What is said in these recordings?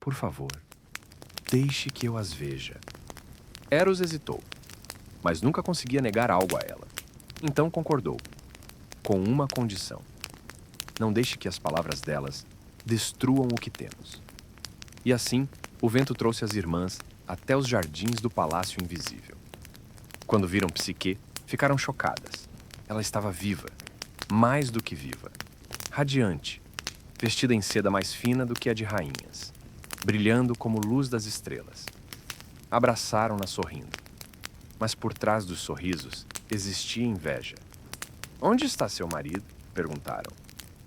Por favor, deixe que eu as veja. Eros hesitou, mas nunca conseguia negar algo a ela. Então concordou, com uma condição: não deixe que as palavras delas destruam o que temos. E assim, o vento trouxe as irmãs até os jardins do Palácio Invisível. Quando viram Psique, ficaram chocadas. Ela estava viva, mais do que viva, radiante, vestida em seda mais fina do que a de rainhas, brilhando como luz das estrelas. Abraçaram-na sorrindo, mas por trás dos sorrisos existia inveja. "Onde está seu marido?" perguntaram.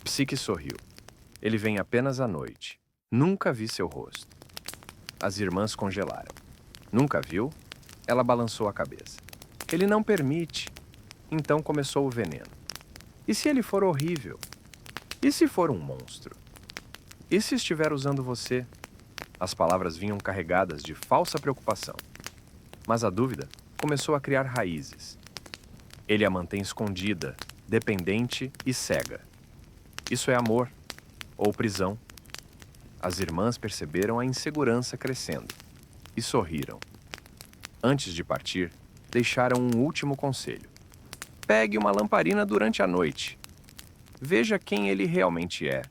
Psique sorriu. "Ele vem apenas à noite. Nunca vi seu rosto." As irmãs congelaram. "Nunca viu?" Ela balançou a cabeça. "Ele não permite." Então começou o veneno. "E se ele for horrível? E se for um monstro? E se estiver usando você?" As palavras vinham carregadas de falsa preocupação. Mas a dúvida começou a criar raízes. Ele a mantém escondida, dependente e cega. Isso é amor ou prisão? As irmãs perceberam a insegurança crescendo e sorriram. Antes de partir, deixaram um último conselho: pegue uma lamparina durante a noite. Veja quem ele realmente é.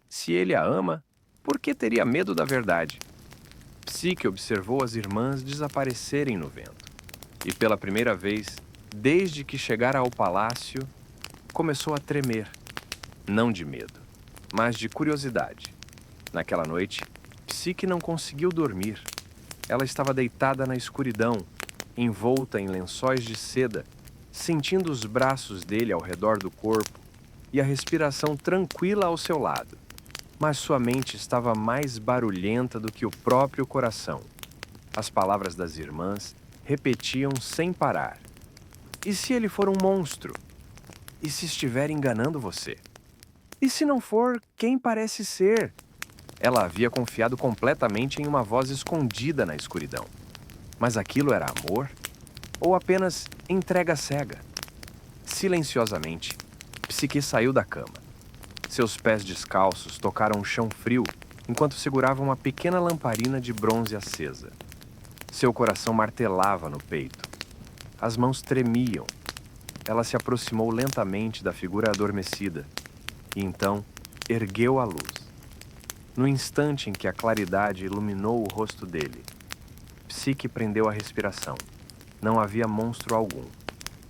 Se ele a ama, por que teria medo da verdade? Psique observou as irmãs desaparecerem no vento. E pela primeira vez, desde que chegara ao palácio, começou a tremer. Não de medo, mas de curiosidade. Naquela noite, Psique não conseguiu dormir. Ela estava deitada na escuridão, envolta em lençóis de seda, sentindo os braços dele ao redor do corpo e a respiração tranquila ao seu lado. Mas sua mente estava mais barulhenta do que o próprio coração. As palavras das irmãs repetiam sem parar: "E se ele for um monstro? E se estiver enganando você? E se não for quem parece ser?" Ela havia confiado completamente em uma voz escondida na escuridão. Mas aquilo era amor? Ou apenas entrega cega? Silenciosamente, Psique saiu da cama. Seus pés descalços tocaram o chão frio enquanto segurava uma pequena lamparina de bronze acesa. Seu coração martelava no peito. As mãos tremiam. Ela se aproximou lentamente da figura adormecida e então ergueu a luz. No instante em que a claridade iluminou o rosto dele, Psique prendeu a respiração. Não havia monstro algum.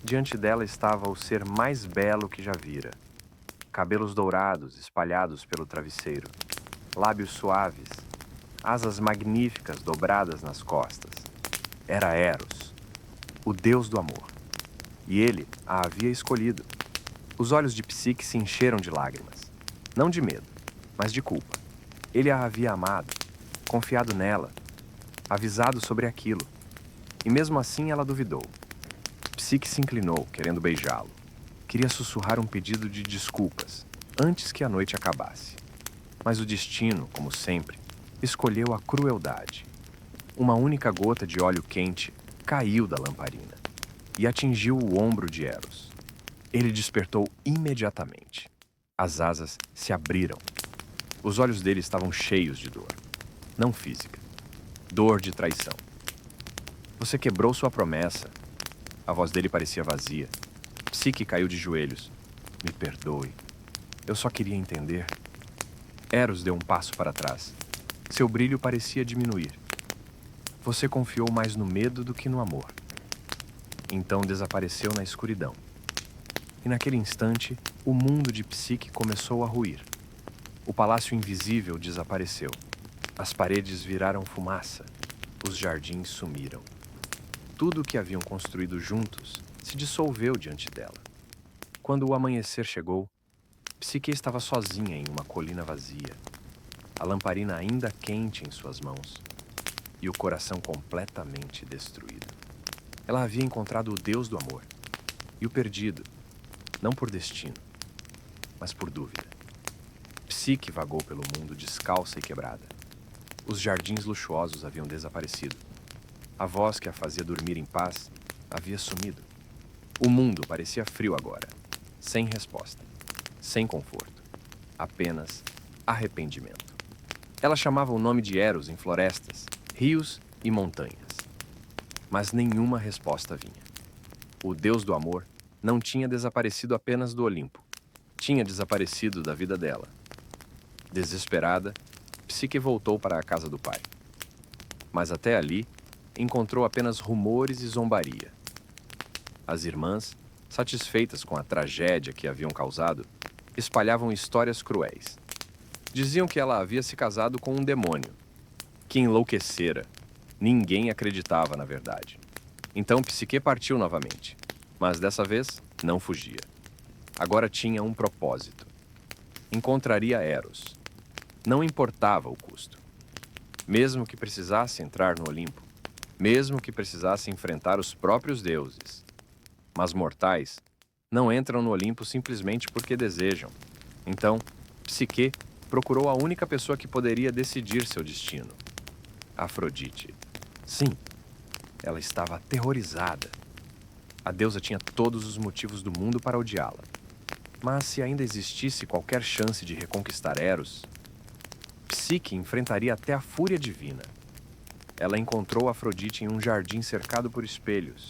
Diante dela estava o ser mais belo que já vira. Cabelos dourados espalhados pelo travesseiro, lábios suaves, asas magníficas dobradas nas costas. Era Eros, o deus do amor. E ele a havia escolhido. Os olhos de Psique se encheram de lágrimas. Não de medo, mas de culpa. Ele a havia amado, confiado nela, avisado sobre aquilo. E mesmo assim ela duvidou. Psique se inclinou, querendo beijá-lo. Queria sussurrar um pedido de desculpas, antes que a noite acabasse. Mas o destino, como sempre, escolheu a crueldade. Uma única gota de óleo quente caiu da lamparina e atingiu o ombro de Eros. Ele despertou imediatamente. As asas se abriram. Os olhos dele estavam cheios de dor. Não física. Dor de traição. "Você quebrou sua promessa." A voz dele parecia vazia. Psique caiu de joelhos. "Me perdoe. Eu só queria entender." Eros deu um passo para trás. Seu brilho parecia diminuir. "Você confiou mais no medo do que no amor." Então desapareceu na escuridão. E naquele instante, o mundo de Psique começou a ruir. O palácio invisível desapareceu. As paredes viraram fumaça. Os jardins sumiram. Tudo o que haviam construído juntos se dissolveu diante dela. Quando o amanhecer chegou, Psique estava sozinha em uma colina vazia, a lamparina ainda quente em suas mãos e o coração completamente destruído. Ela havia encontrado o Deus do amor e o perdido, não por destino, mas por dúvida. Psique vagou pelo mundo descalça e quebrada. Os jardins luxuosos haviam desaparecido. A voz que a fazia dormir em paz havia sumido. O mundo parecia frio agora, sem resposta, sem conforto, apenas arrependimento. Ela chamava o nome de Eros em florestas, rios e montanhas. Mas nenhuma resposta vinha. O deus do amor não tinha desaparecido apenas do Olimpo. Tinha desaparecido da vida dela. Desesperada, Psique voltou para a casa do pai. Mas até ali, encontrou apenas rumores e zombaria. As irmãs, satisfeitas com a tragédia que haviam causado, espalhavam histórias cruéis. Diziam que ela havia se casado com um demônio, que enlouquecera. Ninguém acreditava na verdade. Então Psique partiu novamente, mas dessa vez não fugia. Agora tinha um propósito. Encontraria Eros. Não importava o custo. Mesmo que precisasse entrar no Olimpo, mesmo que precisasse enfrentar os próprios deuses. Mas mortais não entram no Olimpo simplesmente porque desejam. Então, Psique procurou a única pessoa que poderia decidir seu destino: Afrodite. Sim, ela estava aterrorizada. A deusa tinha todos os motivos do mundo para odiá-la. Mas se ainda existisse qualquer chance de reconquistar Eros, Psique enfrentaria até a fúria divina. Ela encontrou Afrodite em um jardim cercado por espelhos.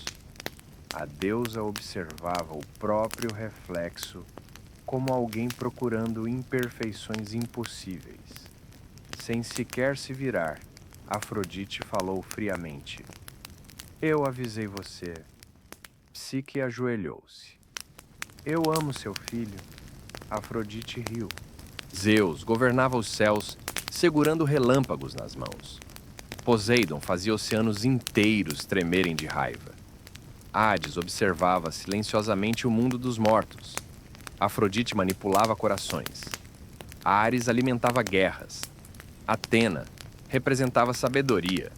A deusa observava o próprio reflexo como alguém procurando imperfeições impossíveis. Sem sequer se virar, Afrodite falou friamente: "Eu avisei você." Psique ajoelhou-se. "Eu amo seu filho." Afrodite riu. Zeus governava os céus, segurando relâmpagos nas mãos. Poseidon fazia oceanos inteiros tremerem de raiva. Hades observava silenciosamente o mundo dos mortos. Afrodite manipulava corações. Ares alimentava guerras. Atena representava sabedoria.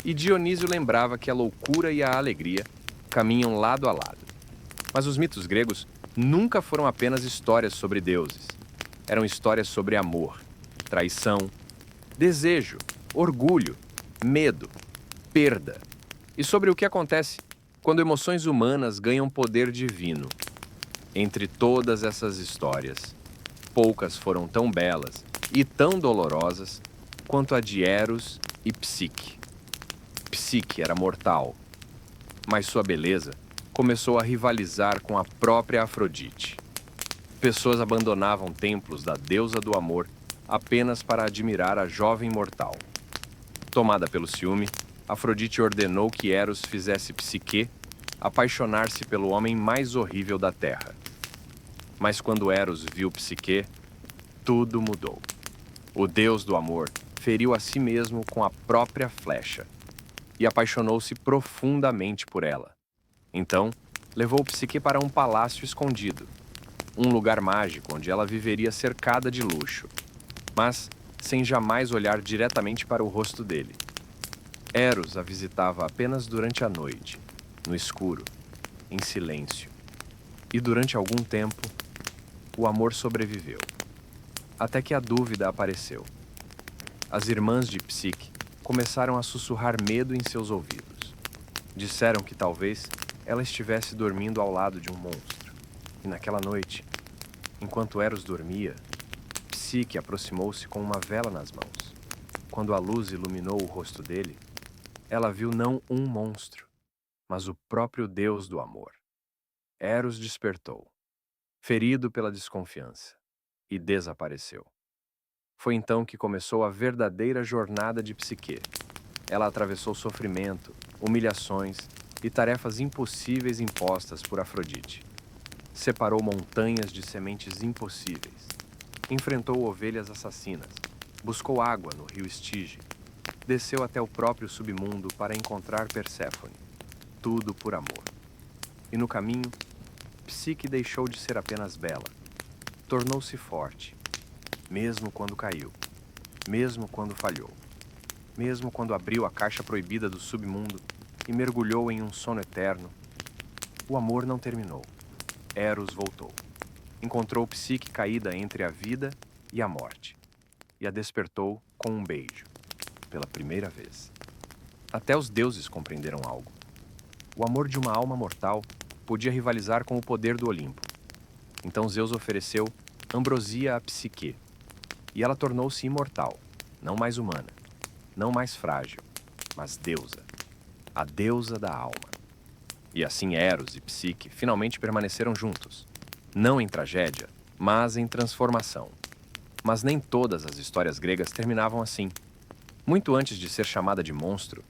E Dionísio lembrava que a loucura e a alegria caminham lado a lado. Mas os mitos gregos nunca foram apenas histórias sobre deuses. Eram histórias sobre amor, traição, desejo, orgulho, medo, perda. E sobre o que acontece quando emoções humanas ganham poder divino. Entre todas essas histórias, poucas foram tão belas e tão dolorosas quanto a de Eros e Psique. Psique era mortal, mas sua beleza começou a rivalizar com a própria Afrodite. Pessoas abandonavam templos da deusa do amor apenas para admirar a jovem mortal. Tomada pelo ciúme, Afrodite ordenou que Eros fizesse Psique apaixonar-se pelo homem mais horrível da terra. Mas quando Eros viu Psique, tudo mudou. O deus do amor feriu a si mesmo com a própria flecha e apaixonou-se profundamente por ela. Então, levou Psique para um palácio escondido, um lugar mágico onde ela viveria cercada de luxo, mas sem jamais olhar diretamente para o rosto dele. Eros a visitava apenas durante a noite, no escuro, em silêncio. E durante algum tempo, o amor sobreviveu. Até que a dúvida apareceu. As irmãs de Psique começaram a sussurrar medo em seus ouvidos. Disseram que talvez ela estivesse dormindo ao lado de um monstro. E naquela noite, enquanto Eros dormia, Psique aproximou-se com uma vela nas mãos. Quando a luz iluminou o rosto dele, ela viu não um monstro, mas o próprio deus do amor. Eros despertou, ferido pela desconfiança, e desapareceu. Foi então que começou a verdadeira jornada de Psique. Ela atravessou sofrimento, humilhações e tarefas impossíveis impostas por Afrodite. Separou montanhas de sementes impossíveis. Enfrentou ovelhas assassinas. Buscou água no rio Estige. Desceu até o próprio submundo para encontrar Perséfone. Tudo por amor. E no caminho, Psique deixou de ser apenas bela. Tornou-se forte, mesmo quando caiu, mesmo quando falhou, mesmo quando abriu a caixa proibida do submundo e mergulhou em um sono eterno. O amor não terminou. Eros voltou. Encontrou Psique caída entre a vida e a morte, e a despertou com um beijo, pela primeira vez. Até os deuses compreenderam algo. O amor de uma alma mortal podia rivalizar com o poder do Olimpo. Então Zeus ofereceu ambrosia a Psique, e ela tornou-se imortal, não mais humana, não mais frágil, mas deusa, a deusa da alma. E assim Eros e Psique finalmente permaneceram juntos, não em tragédia, mas em transformação. Mas nem todas as histórias gregas terminavam assim. Muito antes de ser chamada de monstro,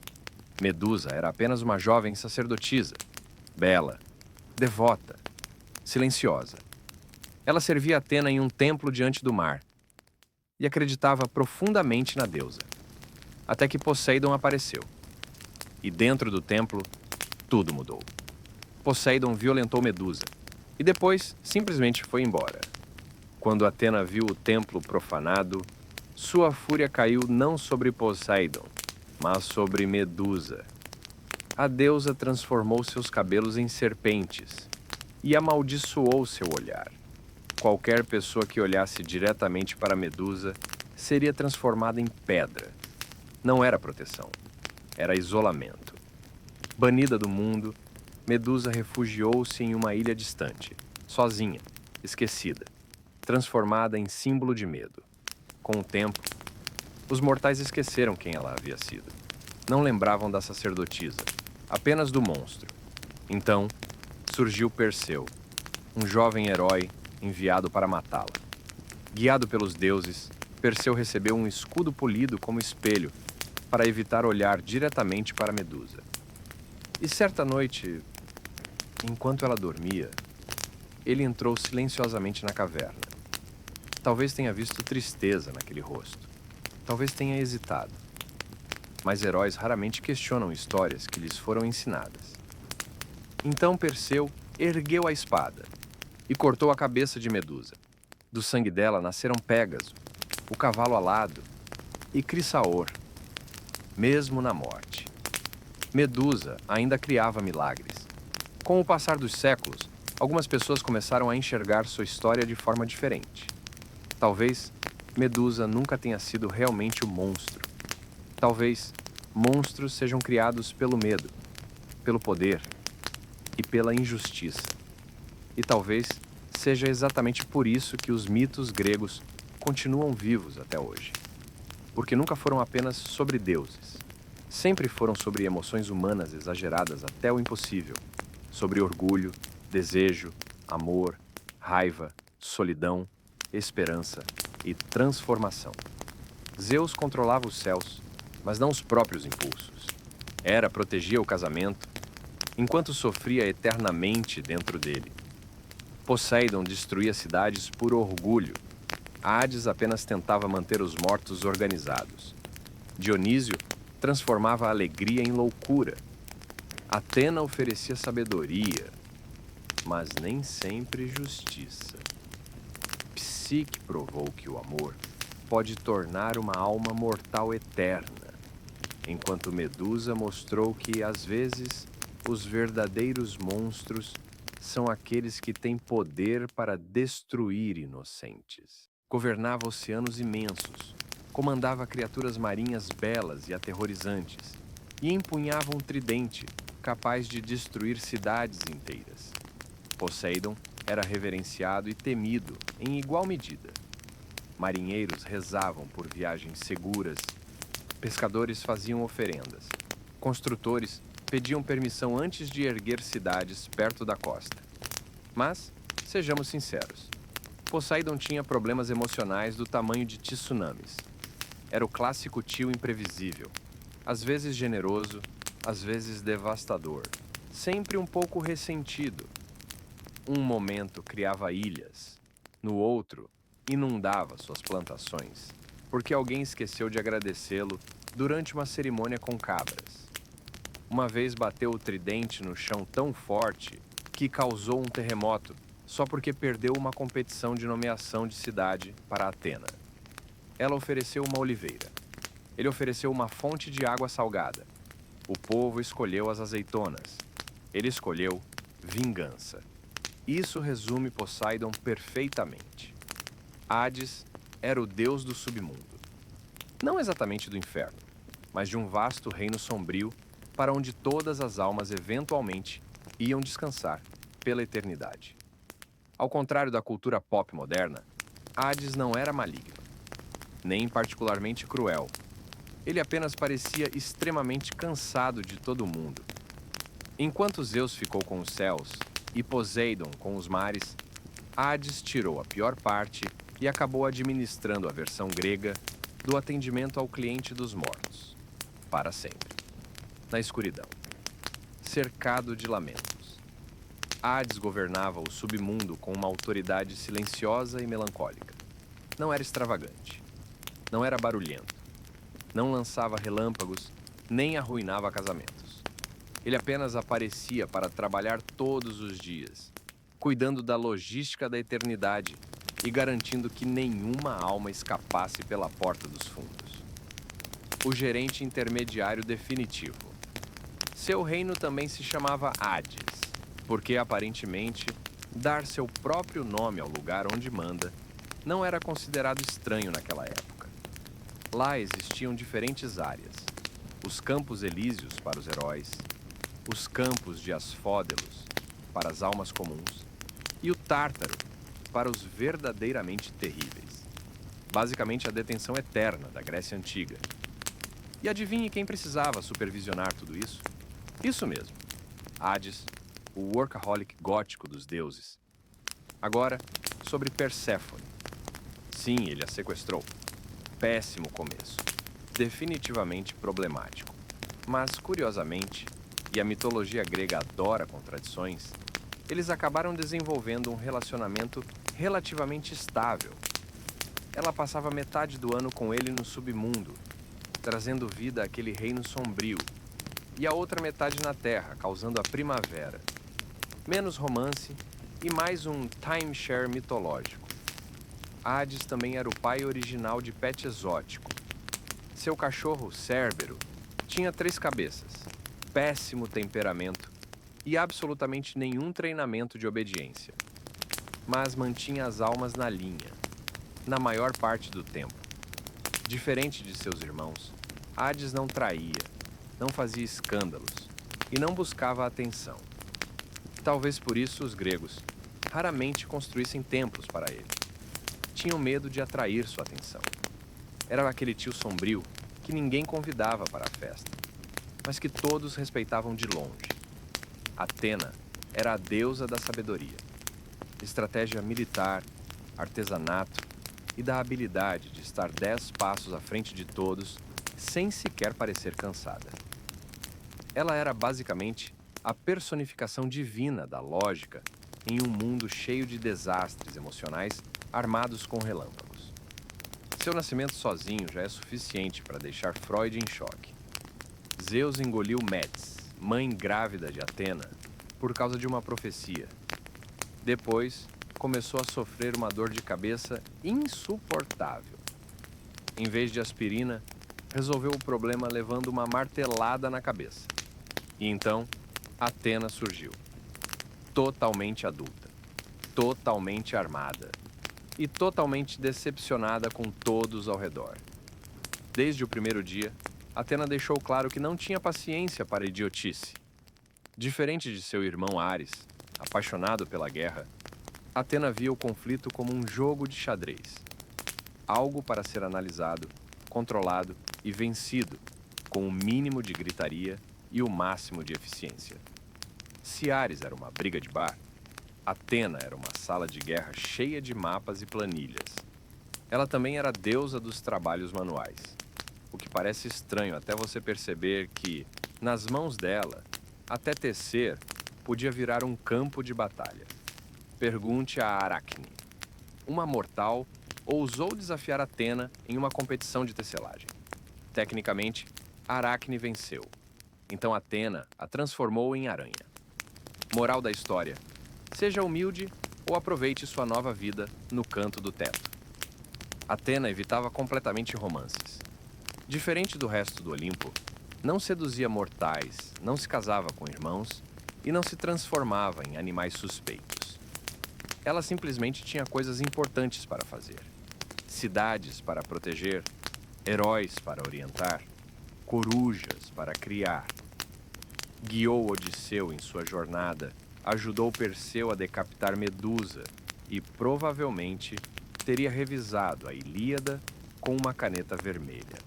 Medusa era apenas uma jovem sacerdotisa, bela, devota, silenciosa. Ela servia Atena em um templo diante do mar e acreditava profundamente na deusa. Até que Poseidon apareceu. E dentro do templo, tudo mudou. Poseidon violentou Medusa e depois simplesmente foi embora. Quando Atena viu o templo profanado, sua fúria caiu não sobre Poseidon, mas sobre Medusa. A deusa transformou seus cabelos em serpentes e amaldiçoou seu olhar. Qualquer pessoa que olhasse diretamente para Medusa seria transformada em pedra. Não era proteção, era isolamento. Banida do mundo, Medusa refugiou-se em uma ilha distante, sozinha, esquecida, transformada em símbolo de medo. Com o tempo, os mortais esqueceram quem ela havia sido. Não lembravam da sacerdotisa, apenas do monstro. Então, surgiu Perseu, um jovem herói enviado para matá-la. Guiado pelos deuses, Perseu recebeu um escudo polido como espelho para evitar olhar diretamente para Medusa. E certa noite, enquanto ela dormia, ele entrou silenciosamente na caverna. Talvez tenha visto tristeza naquele rosto. Talvez tenha hesitado. Mas heróis raramente questionam histórias que lhes foram ensinadas. Então Perseu ergueu a espada e cortou a cabeça de Medusa. Do sangue dela nasceram Pégaso, o cavalo alado e Crisaor, mesmo na morte. Medusa ainda criava milagres. Com o passar dos séculos, algumas pessoas começaram a enxergar sua história de forma diferente. Talvez Medusa nunca tenha sido realmente o monstro. Talvez monstros sejam criados pelo medo, pelo poder e pela injustiça. E talvez seja exatamente por isso que os mitos gregos continuam vivos até hoje. Porque nunca foram apenas sobre deuses. Sempre foram sobre emoções humanas exageradas até o impossível. Sobre orgulho, desejo, amor, raiva, solidão, esperança e transformação. Zeus controlava os céus, mas não os próprios impulsos. Hera protegia o casamento, enquanto sofria eternamente dentro dele. Poseidon destruía cidades por orgulho. Hades apenas tentava manter os mortos organizados. Dionísio transformava a alegria em loucura. Atena oferecia sabedoria, mas nem sempre justiça. Psique provou que o amor pode tornar uma alma mortal eterna, enquanto Medusa mostrou que, às vezes, os verdadeiros monstros são aqueles que têm poder para destruir inocentes. Governava oceanos imensos, comandava criaturas marinhas belas e aterrorizantes, e empunhava um tridente capaz de destruir cidades inteiras. Poseidon era reverenciado e temido em igual medida. Marinheiros rezavam por viagens seguras, pescadores faziam oferendas, construtores pediam permissão antes de erguer cidades perto da costa. Mas, sejamos sinceros, Poseidon tinha problemas emocionais do tamanho de tsunamis. Era o clássico tio imprevisível, às vezes generoso, às vezes devastador, sempre um pouco ressentido. Um momento criava ilhas, no outro, inundava suas plantações, porque alguém esqueceu de agradecê-lo durante uma cerimônia com cabras. Uma vez bateu o tridente no chão tão forte que causou um terremoto só porque perdeu uma competição de nomeação de cidade para Atena. Ela ofereceu uma oliveira. Ele ofereceu uma fonte de água salgada. O povo escolheu as azeitonas. Ele escolheu vingança. Isso resume Poseidon perfeitamente. Hades era o deus do submundo. Não exatamente do inferno, mas de um vasto reino sombrio para onde todas as almas eventualmente iam descansar pela eternidade. Ao contrário da cultura pop moderna, Hades não era maligno. nem particularmente cruel. Ele apenas parecia extremamente cansado de todo mundo. Enquanto Zeus ficou com os céus e Poseidon com os mares, Hades tirou a pior parte e acabou administrando a versão grega do atendimento ao cliente dos mortos, para sempre, na escuridão, cercado de lamentos. Hades governava o submundo com uma autoridade silenciosa e melancólica. Não era extravagante, não era barulhento, não lançava relâmpagos, nem arruinava casamentos. Ele apenas aparecia para trabalhar todos os dias, cuidando da logística da eternidade e garantindo que nenhuma alma escapasse pela porta dos fundos. O gerente intermediário definitivo. Seu reino também se chamava Hades, porque aparentemente dar seu próprio nome ao lugar onde manda não era considerado estranho naquela época. Lá existiam diferentes áreas: os Campos Elíseos para os heróis, os Campos de Asfódelos para as almas comuns e o Tártaro para os verdadeiramente terríveis. Basicamente a detenção eterna da Grécia Antiga. E adivinhe quem precisava supervisionar tudo isso? Isso mesmo, Hades, o workaholic gótico dos deuses. Agora, sobre Perséfone. Sim, ele a sequestrou. Péssimo começo. Definitivamente problemático. Mas, curiosamente, e a mitologia grega adora contradições, eles acabaram desenvolvendo um relacionamento relativamente estável. Ela passava metade do ano com ele no submundo, trazendo vida àquele reino sombrio, e a outra metade na Terra, causando a primavera. Menos romance e mais um timeshare mitológico. Hades também era o pai original de pet exótico. Seu cachorro, Cérbero, tinha 3 cabeças, péssimo temperamento e absolutamente nenhum treinamento de obediência. Mas mantinha as almas na linha, na maior parte do tempo. Diferente de seus irmãos, Hades não traía, não fazia escândalos e não buscava atenção. Talvez por isso os gregos raramente construíssem templos para ele. Tinham medo de atrair sua atenção. Era aquele tio sombrio que ninguém convidava para a festa, mas que todos respeitavam de longe. Atena era a deusa da sabedoria, estratégia militar, artesanato e da habilidade de estar 10 passos à frente de todos sem sequer parecer cansada. Ela era basicamente a personificação divina da lógica em um mundo cheio de desastres emocionais armados com relâmpagos. Seu nascimento sozinho já é suficiente para deixar Freud em choque. Zeus engoliu Metis, mãe grávida de Atena, por causa de uma profecia. Depois, começou a sofrer uma dor de cabeça insuportável. Em vez de aspirina, resolveu o problema levando uma martelada na cabeça. E então, Atena surgiu. Totalmente adulta, totalmente armada e totalmente decepcionada com todos ao redor. Desde o primeiro dia, Atena deixou claro que não tinha paciência para idiotice. Diferente de seu irmão Ares, apaixonado pela guerra, Atena via o conflito como um jogo de xadrez. Algo para ser analisado, controlado e vencido, com o mínimo de gritaria e o máximo de eficiência. Se Ares era uma briga de bar, Atena era uma sala de guerra cheia de mapas e planilhas. Ela também era a deusa dos trabalhos manuais, o que parece estranho até você perceber que, nas mãos dela, até tecer podia virar um campo de batalha. Pergunte a Aracne. Uma mortal ousou desafiar Atena em uma competição de tecelagem. Tecnicamente, Aracne venceu. Então Atena a transformou em aranha. Moral da história: seja humilde ou aproveite sua nova vida no canto do teto. Atena evitava completamente romances. Diferente do resto do Olimpo, não seduzia mortais, não se casava com irmãos e não se transformava em animais suspeitos. Ela simplesmente tinha coisas importantes para fazer: cidades para proteger, heróis para orientar, corujas para criar. Guiou Odisseu em sua jornada, ajudou Perseu a decapitar Medusa e, provavelmente, teria revisado a Ilíada com uma caneta vermelha.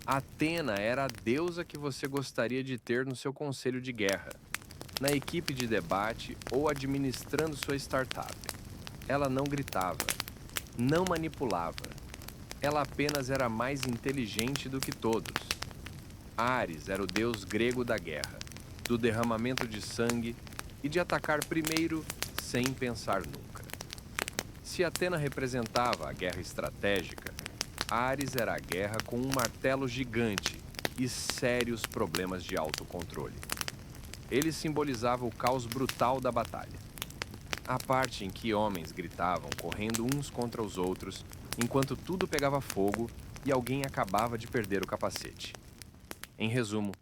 Atena era a deusa que você gostaria de ter no seu conselho de guerra, na equipe de debate ou administrando sua startup. Ela não gritava, não manipulava. Ela apenas era mais inteligente do que todos. Ares era o deus grego da guerra, do derramamento de sangue e de atacar primeiro sem pensar nunca. Se Atena representava a guerra estratégica, Ares era a guerra com um martelo gigante e sérios problemas de autocontrole. Ele simbolizava o caos brutal da batalha. A parte em que homens gritavam correndo uns contra os outros, enquanto tudo pegava fogo e alguém acabava de perder o capacete. Em resumo,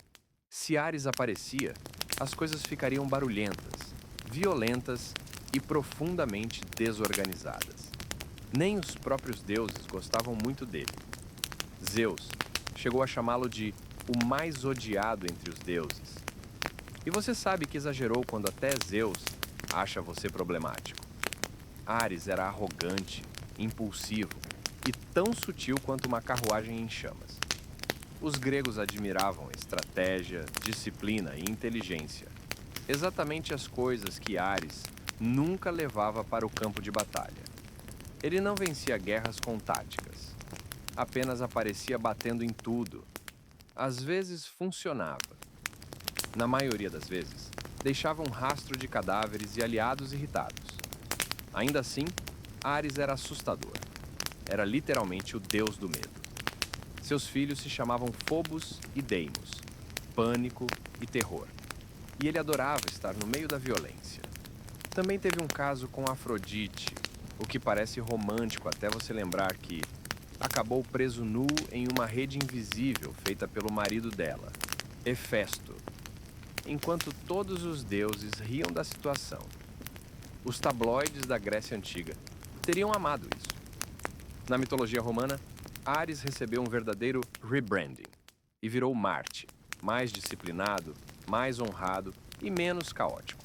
se Ares aparecia, as coisas ficariam barulhentas, violentas e profundamente desorganizadas. Nem os próprios deuses gostavam muito dele. Zeus chegou a chamá-lo de o mais odiado entre os deuses. E você sabe que exagerou quando até Zeus acha você problemático. Ares era arrogante, impulsivo e tão sutil quanto uma carruagem em chamas. Os gregos admiravam estratégia, disciplina e inteligência, exatamente as coisas que Ares nunca levava para o campo de batalha. Ele não vencia guerras com táticas, apenas aparecia batendo em tudo. Às vezes funcionava. Na maioria das vezes, deixava um rastro de cadáveres e aliados irritados. Ainda assim, Ares era assustador. Era literalmente o deus do medo. Seus filhos se chamavam Phobos e Deimos, pânico e terror. E ele adorava estar no meio da violência. Também teve um caso com Afrodite, o que parece romântico até você lembrar que acabou preso nu em uma rede invisível feita pelo marido dela, Hefesto, enquanto todos os deuses riam da situação. Os tabloides da Grécia Antiga teriam amado isso. Na mitologia romana, Ares recebeu um verdadeiro rebranding e virou Marte, mais disciplinado, mais honrado e menos caótico.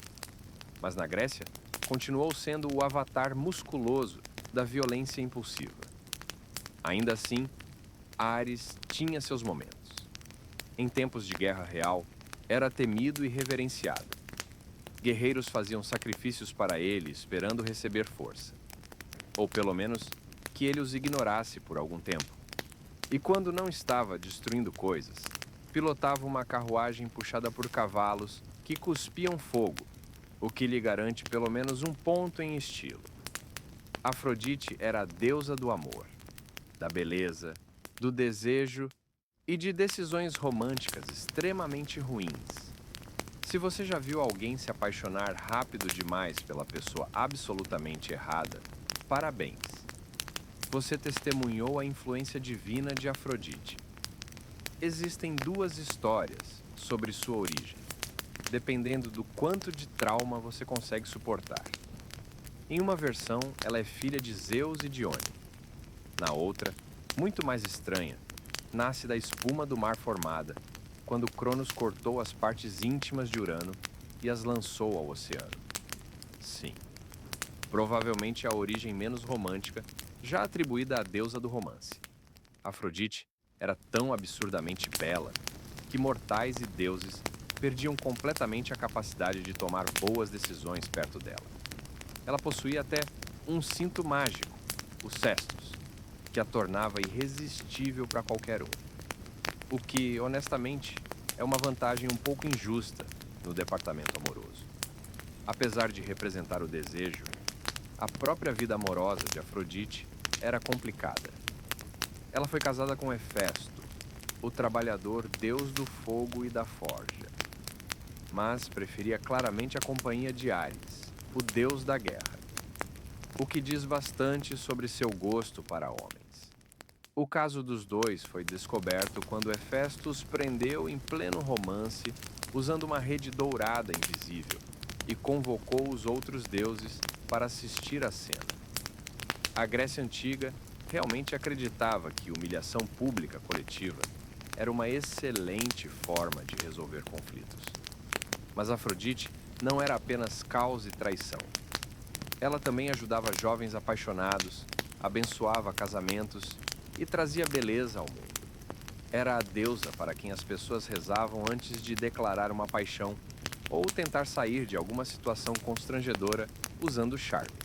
Mas na Grécia, continuou sendo o avatar musculoso da violência impulsiva. Ainda assim, Ares tinha seus momentos. Em tempos de guerra real, era temido e reverenciado. Guerreiros faziam sacrifícios para ele, esperando receber força. Ou pelo menos, que ele os ignorasse por algum tempo. E quando não estava destruindo coisas, pilotava uma carruagem puxada por cavalos que cuspiam fogo, o que lhe garante pelo menos um ponto em estilo. Afrodite era a deusa do amor, da beleza, do desejo e de decisões românticas extremamente ruins. Se você já viu alguém se apaixonar rápido demais pela pessoa absolutamente errada, parabéns. Você testemunhou a influência divina de Afrodite. Existem duas histórias sobre sua origem, dependendo do quanto de trauma você consegue suportar. Em uma versão, ela é filha de Zeus e Dione. Na outra, muito mais estranha, nasce da espuma do mar formada, quando Cronos cortou as partes íntimas de Urano e as lançou ao oceano. Sim, provavelmente a origem menos romântica, já atribuída à deusa do romance. Afrodite era tão absurdamente bela que mortais e deuses perdiam completamente a capacidade de tomar boas decisões perto dela. Ela possuía até um cinto mágico, o Cestus, que a tornava irresistível para qualquer um. O que, honestamente, é uma vantagem um pouco injusta no departamento amoroso. Apesar de representar o desejo, a própria vida amorosa de Afrodite era complicada. Ela foi casada com Hefesto, o trabalhador deus do fogo e da forja, mas preferia claramente a companhia de Ares, o deus da guerra, o que diz bastante sobre seu gosto para homens. O caso dos dois foi descoberto quando Hefesto os prendeu em pleno romance, usando uma rede dourada invisível, e convocou os outros deuses para assistir à cena. A Grécia Antiga realmente acreditava que humilhação pública coletiva era uma excelente forma de resolver conflitos. Mas Afrodite não era apenas caos e traição. Ela também ajudava jovens apaixonados, abençoava casamentos e trazia beleza ao mundo. Era a deusa para quem as pessoas rezavam antes de declarar uma paixão ou tentar sair de alguma situação constrangedora usando charme.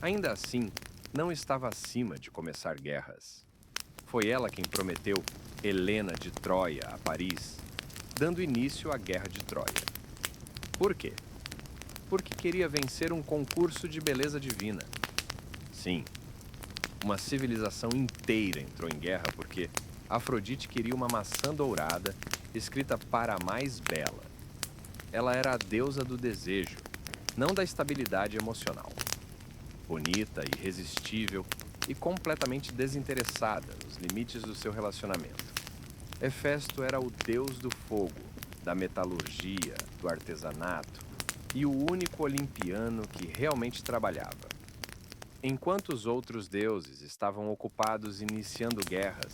Ainda assim, não estava acima de começar guerras. Foi ela quem prometeu Helena de Troia a Paris, dando início à Guerra de Troia. Por quê? Porque queria vencer um concurso de beleza divina. Sim, uma civilização inteira entrou em guerra porque Afrodite queria uma maçã dourada escrita para a mais bela. Ela era a deusa do desejo, não da estabilidade emocional. Bonita, irresistível e completamente desinteressada nos limites do seu relacionamento. Hefesto era o deus do fogo, da metalurgia, do artesanato e o único olimpiano que realmente trabalhava. Enquanto os outros deuses estavam ocupados iniciando guerras,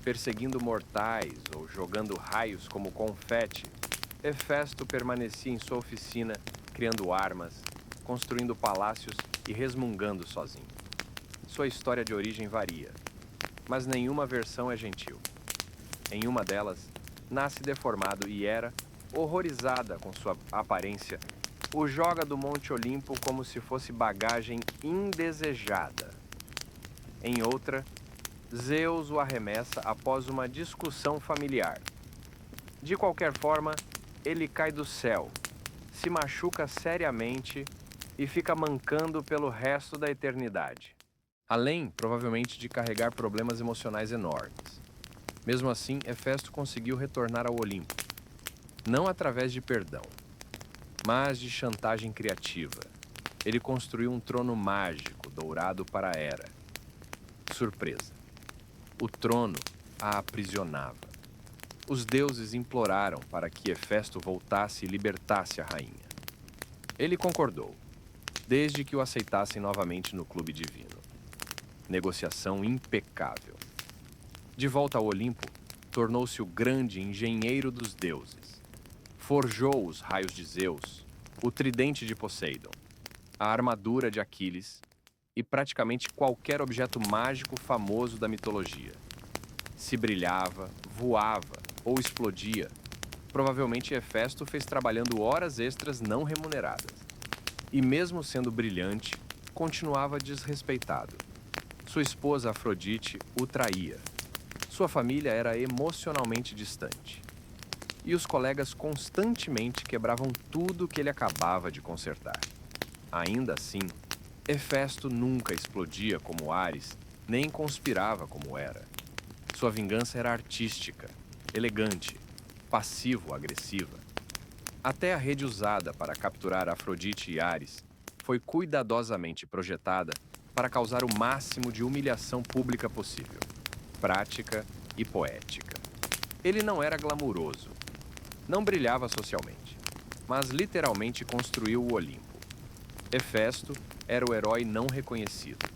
perseguindo mortais ou jogando raios como confete, Hefesto permanecia em sua oficina, criando armas, construindo palácios e resmungando sozinho. Sua história de origem varia, mas nenhuma versão é gentil. Em uma delas, nasce deformado e Hera, horrorizada com sua aparência, o joga do Monte Olimpo como se fosse bagagem indesejada. Em outra, Zeus o arremessa após uma discussão familiar. De qualquer forma, ele cai do céu, se machuca seriamente e fica mancando pelo resto da eternidade. Além, provavelmente, de carregar problemas emocionais enormes. Mesmo assim, Hefesto conseguiu retornar ao Olimpo, não através de perdão, mas de chantagem criativa. Ele construiu um trono mágico dourado para Hera. Surpresa. O trono a aprisionava. Os deuses imploraram para que Hefesto voltasse e libertasse a rainha. Ele concordou, desde que o aceitassem novamente no clube divino. Negociação impecável. De volta ao Olimpo, tornou-se o grande engenheiro dos deuses. Forjou os raios de Zeus, o tridente de Poseidon, a armadura de Aquiles e praticamente qualquer objeto mágico famoso da mitologia. Se brilhava, voava ou explodia, provavelmente Hefesto fez trabalhando horas extras não remuneradas. E mesmo sendo brilhante, continuava desrespeitado. Sua esposa Afrodite o traía. Sua família era emocionalmente distante. E os colegas constantemente quebravam tudo que ele acabava de consertar. Ainda assim, Hefesto nunca explodia como Ares, nem conspirava como Hera. Sua vingança era artística, elegante, passivo-agressiva. Até a rede usada para capturar Afrodite e Ares foi cuidadosamente projetada para causar o máximo de humilhação pública possível, prática e poética. Ele não era glamuroso, não brilhava socialmente, mas literalmente construiu o Olimpo. Hefesto era o herói não reconhecido,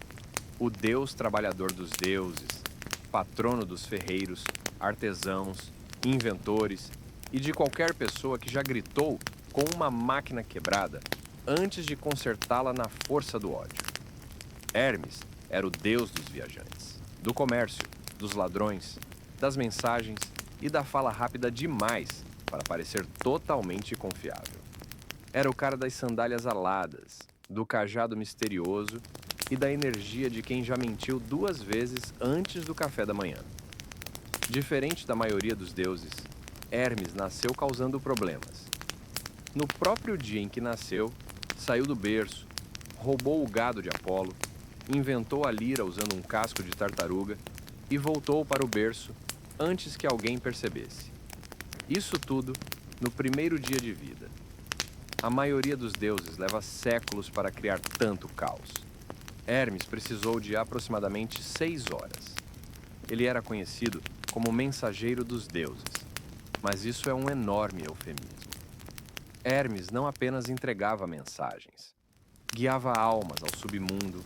o deus trabalhador dos deuses, patrono dos ferreiros, artesãos, inventores e de qualquer pessoa que já gritou com uma máquina quebrada antes de consertá-la na força do ódio. Hermes era o deus dos viajantes, do comércio, dos ladrões, das mensagens e da fala rápida demais para parecer totalmente confiável. Era o cara das sandálias aladas, do cajado misterioso e da energia de quem já mentiu 2 vezes antes do café da manhã. Diferente da maioria dos deuses, Hermes nasceu causando problemas. No próprio dia em que nasceu, saiu do berço, roubou o gado de Apolo, inventou a lira usando um casco de tartaruga e voltou para o berço antes que alguém percebesse. Isso tudo no primeiro dia de vida. A maioria dos deuses leva séculos para criar tanto caos. Hermes precisou de aproximadamente 6 horas. Ele era conhecido como mensageiro dos deuses, mas isso é um enorme eufemismo. Hermes não apenas entregava mensagens, guiava almas ao submundo,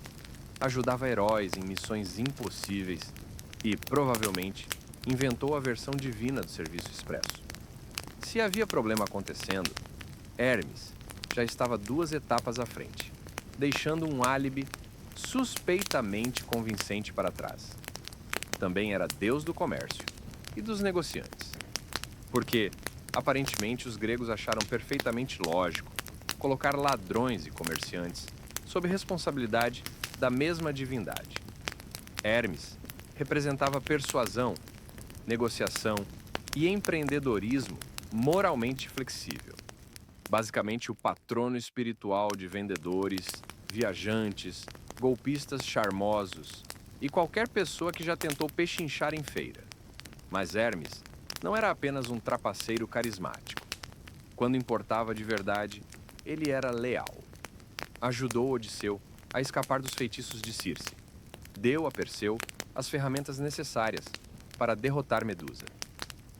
ajudava heróis em missões impossíveis e, provavelmente, inventou a versão divina do serviço expresso. Se havia problema acontecendo, Hermes já estava 2 etapas à frente, deixando um álibi suspeitamente convincente para trás. também era deus do comércio e dos negociantes. Porque, aparentemente, os gregos acharam perfeitamente lógico colocar ladrões e comerciantes sob responsabilidade da mesma divindade. Hermes representava persuasão, negociação e empreendedorismo moralmente flexível. Basicamente, o patrono espiritual de vendedores, viajantes, golpistas charmosos e qualquer pessoa que já tentou pechinchar em feira. Mas Hermes não era apenas um trapaceiro carismático. Quando importava de verdade, ele era leal. Ajudou Odisseu a escapar dos feitiços de Circe. Deu a Perseu as ferramentas necessárias para derrotar Medusa.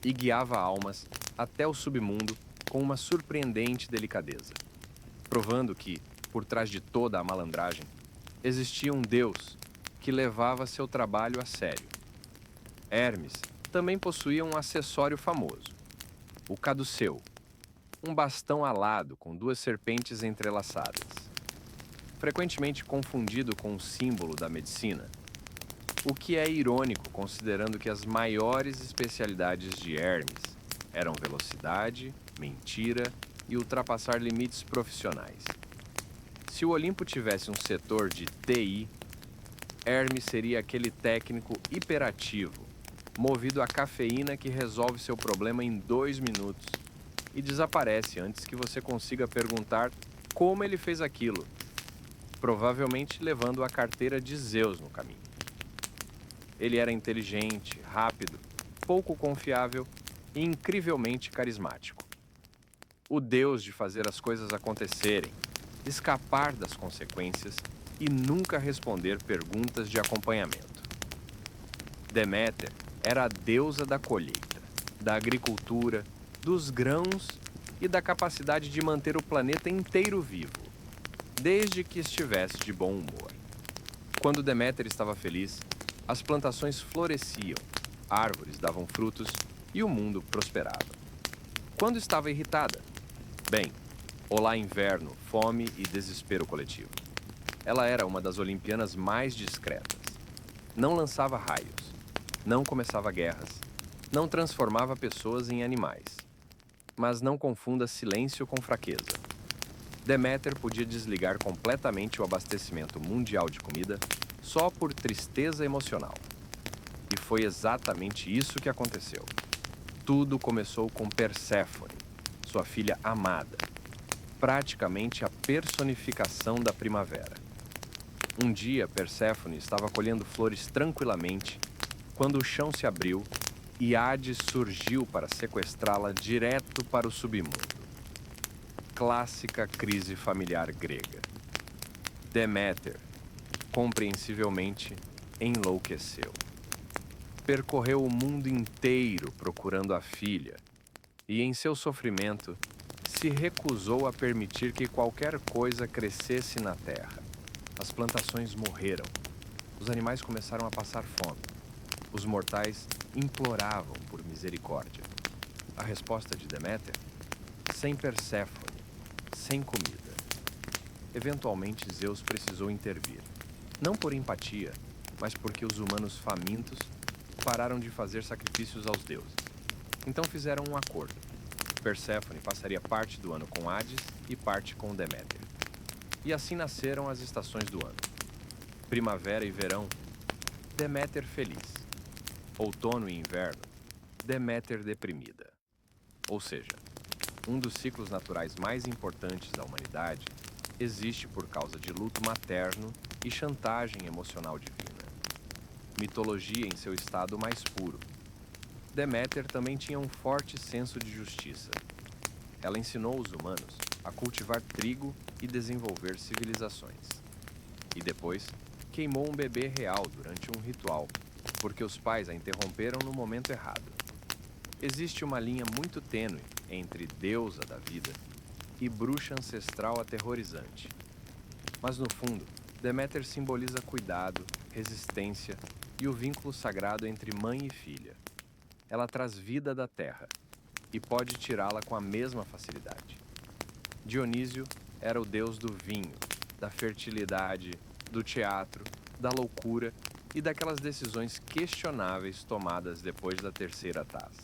E guiava almas até o submundo com uma surpreendente delicadeza, provando que, por trás de toda a malandragem, existia um deus que levava seu trabalho a sério. Hermes também possuía um acessório famoso, o caduceu, um bastão alado com duas serpentes entrelaçadas. Frequentemente confundido com um símbolo da medicina, o que é irônico considerando que as maiores especialidades de Hermes eram velocidade, mentira e ultrapassar limites profissionais. Se o Olimpo tivesse um setor de TI, Hermes seria aquele técnico hiperativo, movido à cafeína que resolve seu problema em 2 minutos e desaparece antes que você consiga perguntar como ele fez aquilo, provavelmente levando a carteira de Zeus no caminho. Ele era inteligente, rápido, pouco confiável e incrivelmente carismático. O deus de fazer as coisas acontecerem, escapar das consequências e nunca responder perguntas de acompanhamento. Deméter era a deusa da colheita, da agricultura, dos grãos e da capacidade de manter o planeta inteiro vivo, desde que estivesse de bom humor. Quando Deméter estava feliz, as plantações floresciam, árvores davam frutos e o mundo prosperava. Quando estava irritada? Bem, olá inverno, fome e desespero coletivo. Ela era uma das olimpianas mais discretas. Não lançava raios, não começava guerras, não transformava pessoas em animais. Mas não confunda silêncio com fraqueza. Deméter podia desligar completamente o abastecimento mundial de comida só por tristeza emocional. E foi exatamente isso que aconteceu. Tudo começou com Perséfone, sua filha amada, praticamente a personificação da primavera. Um dia, Perséfone estava colhendo flores tranquilamente, quando o chão se abriu e Hades surgiu para sequestrá-la direto para o submundo. Clássica crise familiar grega. Deméter, compreensivelmente, enlouqueceu. Percorreu o mundo inteiro procurando a filha e, em seu sofrimento, se recusou a permitir que qualquer coisa crescesse na terra. As plantações morreram. Os animais começaram a passar fome. Os mortais imploravam por misericórdia. A resposta de Deméter? Sem Perséfone, sem comida. Eventualmente, Zeus precisou intervir. Não por empatia, mas porque os humanos famintos pararam de fazer sacrifícios aos deuses. Então fizeram um acordo. Perséfone passaria parte do ano com Hades e parte com Deméter. E assim nasceram as estações do ano. Primavera e verão, Deméter feliz. Outono e inverno, Deméter deprimida. Ou seja, um dos ciclos naturais mais importantes da humanidade existe por causa de luto materno e chantagem emocional divina. Mitologia em seu estado mais puro. Deméter também tinha um forte senso de justiça. Ela ensinou os humanos a cultivar trigo e desenvolver civilizações. E depois, queimou um bebê real durante um ritual, porque os pais a interromperam no momento errado. Existe uma linha muito tênue entre deusa da vida e bruxa ancestral aterrorizante. Mas no fundo, Deméter simboliza cuidado, resistência e o vínculo sagrado entre mãe e filha. Ela traz vida da terra e pode tirá-la com a mesma facilidade. Dionísio era o deus do vinho, da fertilidade, do teatro, da loucura e daquelas decisões questionáveis tomadas depois da terceira taça.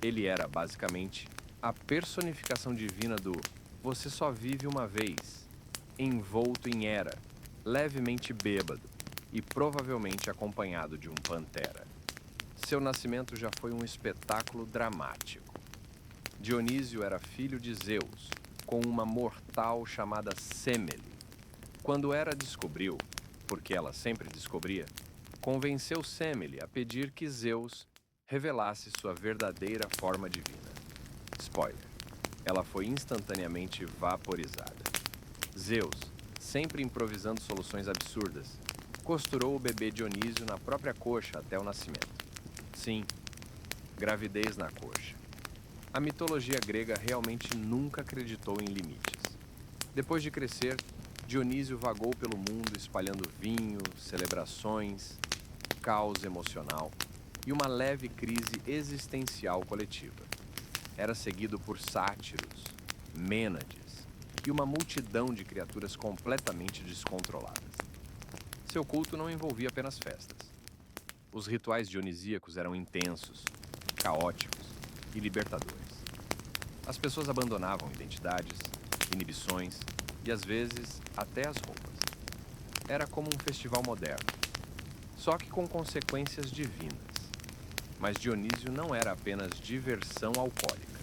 Ele era, basicamente, a personificação divina do "você só vive uma vez", envolto em era, levemente bêbado e provavelmente acompanhado de um pantera. Seu nascimento já foi um espetáculo dramático. Dionísio era filho de Zeus, com uma mortal chamada Semele. Quando Hera descobriu, porque ela sempre descobria, convenceu Semele a pedir que Zeus revelasse sua verdadeira forma divina. Spoiler: ela foi instantaneamente vaporizada. Zeus, sempre improvisando soluções absurdas, costurou o bebê Dionísio na própria coxa até o nascimento. Sim, gravidez na coxa. A mitologia grega realmente nunca acreditou em limites. Depois de crescer, Dionísio vagou pelo mundo espalhando vinho, celebrações, caos emocional e uma leve crise existencial coletiva. Era seguido por sátiros, mênades e uma multidão de criaturas completamente descontroladas. Seu culto não envolvia apenas festas. Os rituais dionisíacos eram intensos, caóticos e libertadores. As pessoas abandonavam identidades, inibições e, às vezes, até as roupas. Era como um festival moderno, só que com consequências divinas. Mas Dionísio não era apenas diversão alcoólica.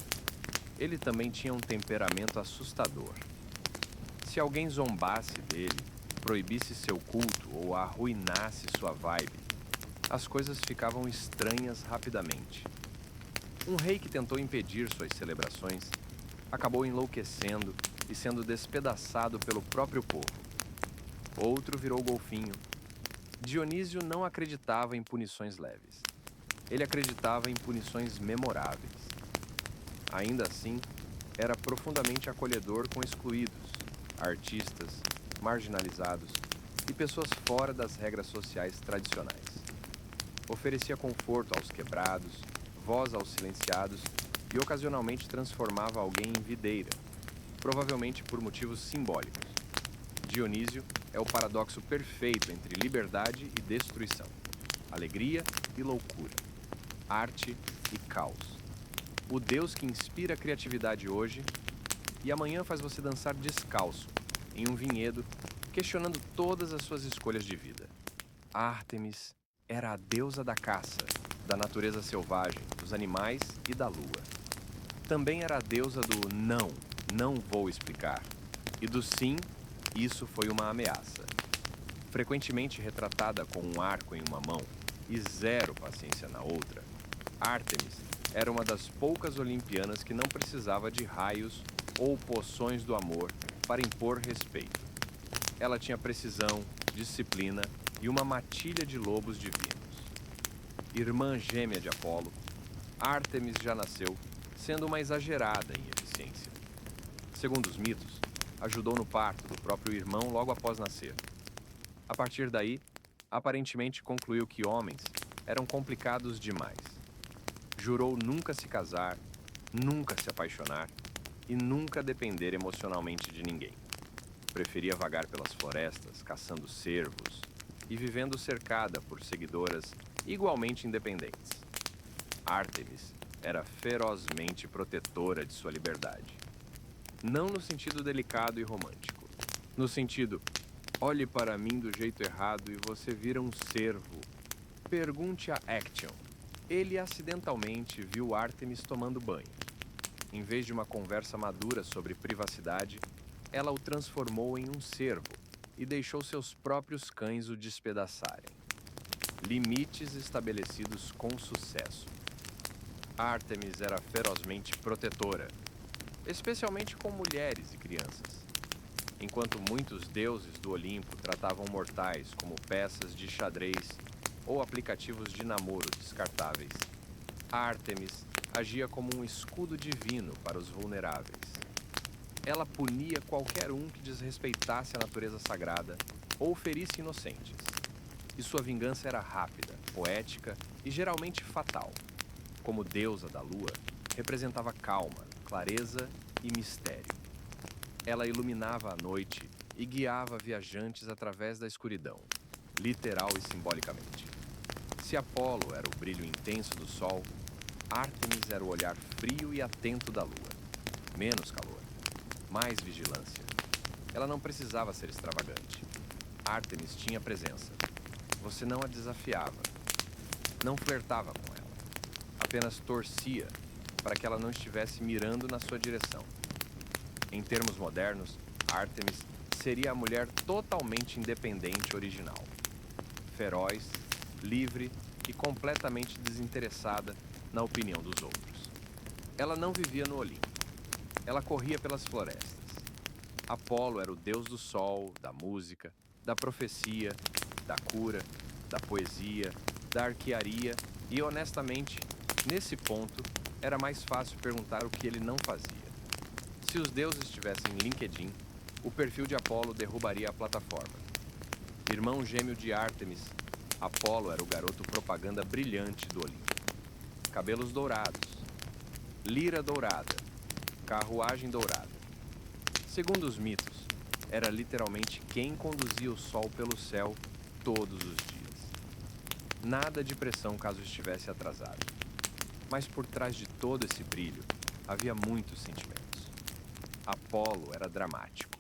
Ele também tinha um temperamento assustador. Se alguém zombasse dele, proibisse seu culto ou arruinasse sua vibe, as coisas ficavam estranhas rapidamente. Um rei que tentou impedir suas celebrações acabou enlouquecendo e sendo despedaçado pelo próprio povo. Outro virou golfinho. Dionísio não acreditava em punições leves. Ele acreditava em punições memoráveis. Ainda assim, era profundamente acolhedor com excluídos, artistas, marginalizados e pessoas fora das regras sociais tradicionais. Oferecia conforto aos quebrados, voz aos silenciados e ocasionalmente transformava alguém em videira, provavelmente por motivos simbólicos. Dionísio é o paradoxo perfeito entre liberdade e destruição, alegria e loucura, arte e caos. O Deus que inspira a criatividade hoje e amanhã faz você dançar descalço, em um vinhedo, questionando todas as suas escolhas de vida. Ártemis era a deusa da caça, da natureza selvagem, dos animais e da lua. Também era a deusa do não, não vou explicar, e do sim, isso foi uma ameaça. Frequentemente retratada com um arco em uma mão e zero paciência na outra, Ártemis era uma das poucas olimpianas que não precisava de raios ou poções do amor para impor respeito. Ela tinha precisão, disciplina e uma matilha de lobos divinos. Irmã gêmea de Apolo, Ártemis já nasceu sendo uma exagerada em eficiência. Segundo os mitos, ajudou no parto do próprio irmão logo após nascer. A partir daí, aparentemente concluiu que homens eram complicados demais. Jurou nunca se casar, nunca se apaixonar e nunca depender emocionalmente de ninguém. Preferia vagar pelas florestas, caçando cervos e vivendo cercada por seguidoras igualmente independentes. Ártemis era ferozmente protetora de sua liberdade. Não no sentido delicado e romântico. No sentido, olhe para mim do jeito errado e você vira um cervo. Pergunte a Action. Ele acidentalmente viu Ártemis tomando banho. Em vez de uma conversa madura sobre privacidade, ela o transformou em um cervo e deixou seus próprios cães o despedaçarem. Limites estabelecidos com sucesso. Ártemis era ferozmente protetora, especialmente com mulheres e crianças. Enquanto muitos deuses do Olimpo tratavam mortais como peças de xadrez ou aplicativos de namoro descartáveis, Ártemis agia como um escudo divino para os vulneráveis. Ela punia qualquer um que desrespeitasse a natureza sagrada ou ferisse inocentes. E sua vingança era rápida, poética e geralmente fatal. Como deusa da lua, representava calma, clareza e mistério. Ela iluminava a noite e guiava viajantes através da escuridão. literal e simbolicamente. Se Apolo era o brilho intenso do sol, Ártemis era o olhar frio e atento da lua. Menos calor, mais vigilância. Ela não precisava ser extravagante. Ártemis tinha presença. Você não a desafiava, não flertava com ela. Apenas torcia para que ela não estivesse mirando na sua direção. Em termos modernos, Ártemis seria a mulher totalmente independente original. Feroz, livre e completamente desinteressada na opinião dos outros. Ela não vivia no Olimpo. Ela corria pelas florestas. Apolo era o deus do sol, da música, da profecia, da cura, da poesia, da arquearia e, honestamente, nesse ponto, era mais fácil perguntar o que ele não fazia. Se os deuses tivessem LinkedIn, o perfil de Apolo derrubaria a plataforma. Irmão gêmeo de Ártemis, Apolo era o garoto propaganda brilhante do Olimpo. Cabelos dourados, lira dourada, carruagem dourada. Segundo os mitos, era literalmente quem conduzia o sol pelo céu todos os dias. Nada de pressão caso estivesse atrasado. Mas por trás de todo esse brilho, havia muitos sentimentos. Apolo era dramático.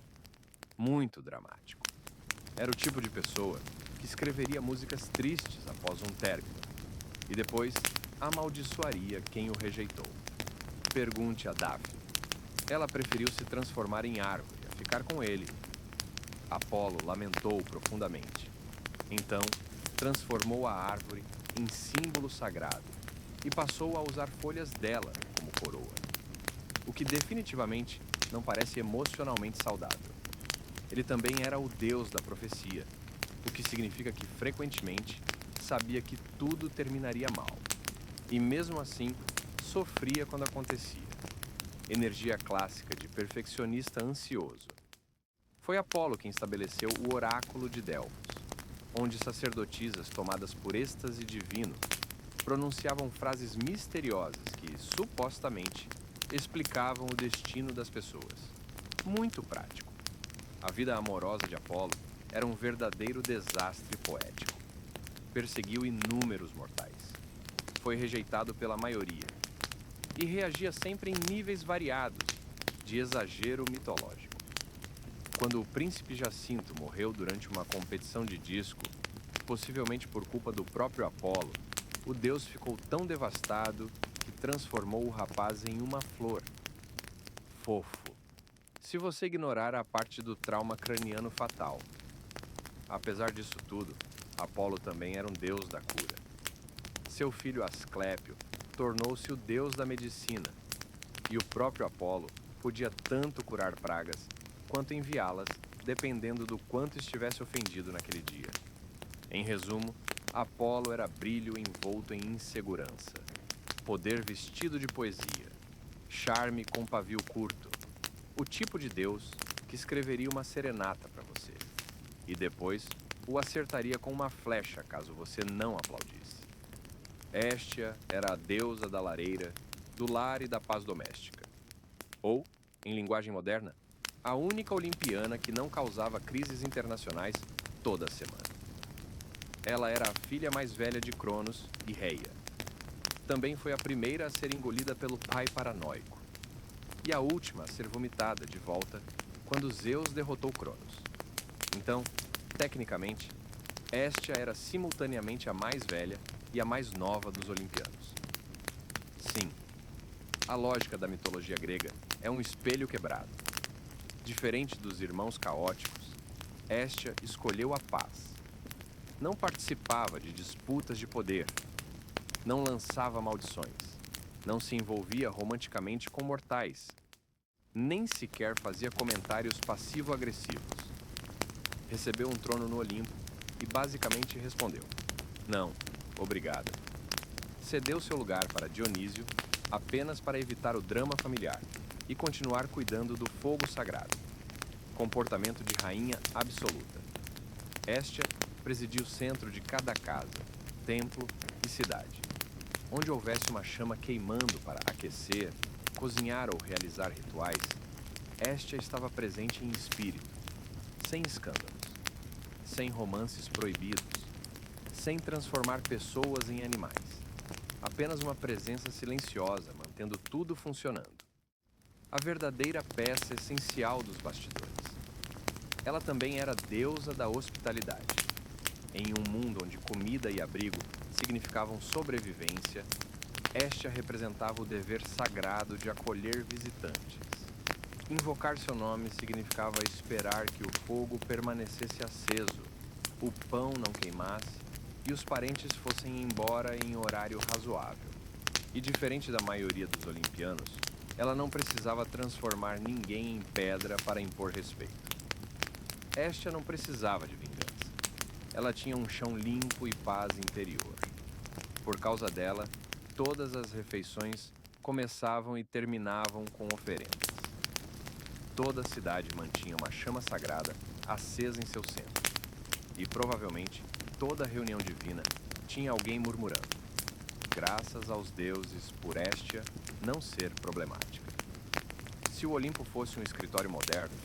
Muito dramático. Era o tipo de pessoa que escreveria músicas tristes após um término e depois amaldiçoaria quem o rejeitou. Pergunte a Daphne. Ela preferiu se transformar em árvore, a ficar com ele. Apolo lamentou profundamente. Então, transformou a árvore em símbolo sagrado e passou a usar folhas dela como coroa. O que definitivamente não parece emocionalmente saudável. Ele também era o deus da profecia, o que significa que frequentemente sabia que tudo terminaria mal. E mesmo assim, sofria quando acontecia. Energia clássica de perfeccionista ansioso. Foi Apolo quem estabeleceu o oráculo de Delfos, onde sacerdotisas tomadas por êxtase divino pronunciavam frases misteriosas que, supostamente, explicavam o destino das pessoas. Muito prático. A vida amorosa de Apolo era um verdadeiro desastre poético. Perseguiu inúmeros mortais. Foi rejeitado pela maioria. E reagia sempre em níveis variados, de exagero mitológico. Quando o príncipe Jacinto morreu durante uma competição de disco, possivelmente por culpa do próprio Apolo, o deus ficou tão devastado que transformou o rapaz em uma flor. Fofo. Se você ignorar a parte do trauma craniano fatal. Apesar disso tudo, Apolo também era um deus da cura. Seu filho Asclépio tornou-se o deus da medicina, e o próprio Apolo podia tanto curar pragas quanto enviá-las, dependendo do quanto estivesse ofendido naquele dia. Em resumo, Apolo era brilho envolto em insegurança, poder vestido de poesia, charme com pavio curto, o tipo de deus que escreveria uma serenata para você, e depois o acertaria com uma flecha caso você não aplaudisse. Héstia era a deusa da lareira, do lar e da paz doméstica. Ou, em linguagem moderna, a única olimpiana que não causava crises internacionais toda semana. Ela era a filha mais velha de Cronos e Reia. Também foi a primeira a ser engolida pelo pai paranoico. E a última a ser vomitada de volta quando Zeus derrotou Cronos. Então, tecnicamente, Héstia era simultaneamente a mais velha e a mais nova dos olimpianos. Sim, a lógica da mitologia grega é um espelho quebrado. Diferente dos irmãos caóticos, Héstia escolheu a paz. Não participava de disputas de poder, não lançava maldições, não se envolvia romanticamente com mortais, nem sequer fazia comentários passivo-agressivos. Recebeu um trono no Olimpo e basicamente respondeu: não, obrigada. Cedeu seu lugar para Dionísio apenas para evitar o drama familiar e continuar cuidando do fogo sagrado. Comportamento de rainha absoluta. Héstia presidia o centro de cada casa, templo e cidade. Onde houvesse uma chama queimando para aquecer, cozinhar ou realizar rituais, Héstia estava presente em espírito, sem escândalos. sem romances proibidos, sem transformar pessoas em animais. Apenas uma presença silenciosa, mantendo tudo funcionando. A verdadeira peça essencial dos bastidores. Ela também era deusa da hospitalidade. Em um mundo onde comida e abrigo significavam sobrevivência, Hestia representava o dever sagrado de acolher visitantes. Invocar seu nome significava esperar que o fogo permanecesse aceso, o pão não queimasse e os parentes fossem embora em horário razoável. E diferente da maioria dos olimpianos, ela não precisava transformar ninguém em pedra para impor respeito. Hestia não precisava de vingança. Ela tinha um chão limpo e paz interior. Por causa dela, todas as refeições começavam e terminavam com oferendas. Toda a cidade mantinha uma chama sagrada acesa em seu centro. E provavelmente toda reunião divina tinha alguém murmurando: graças aos deuses por Hestia não ser problemática. Se o Olimpo fosse um escritório moderno,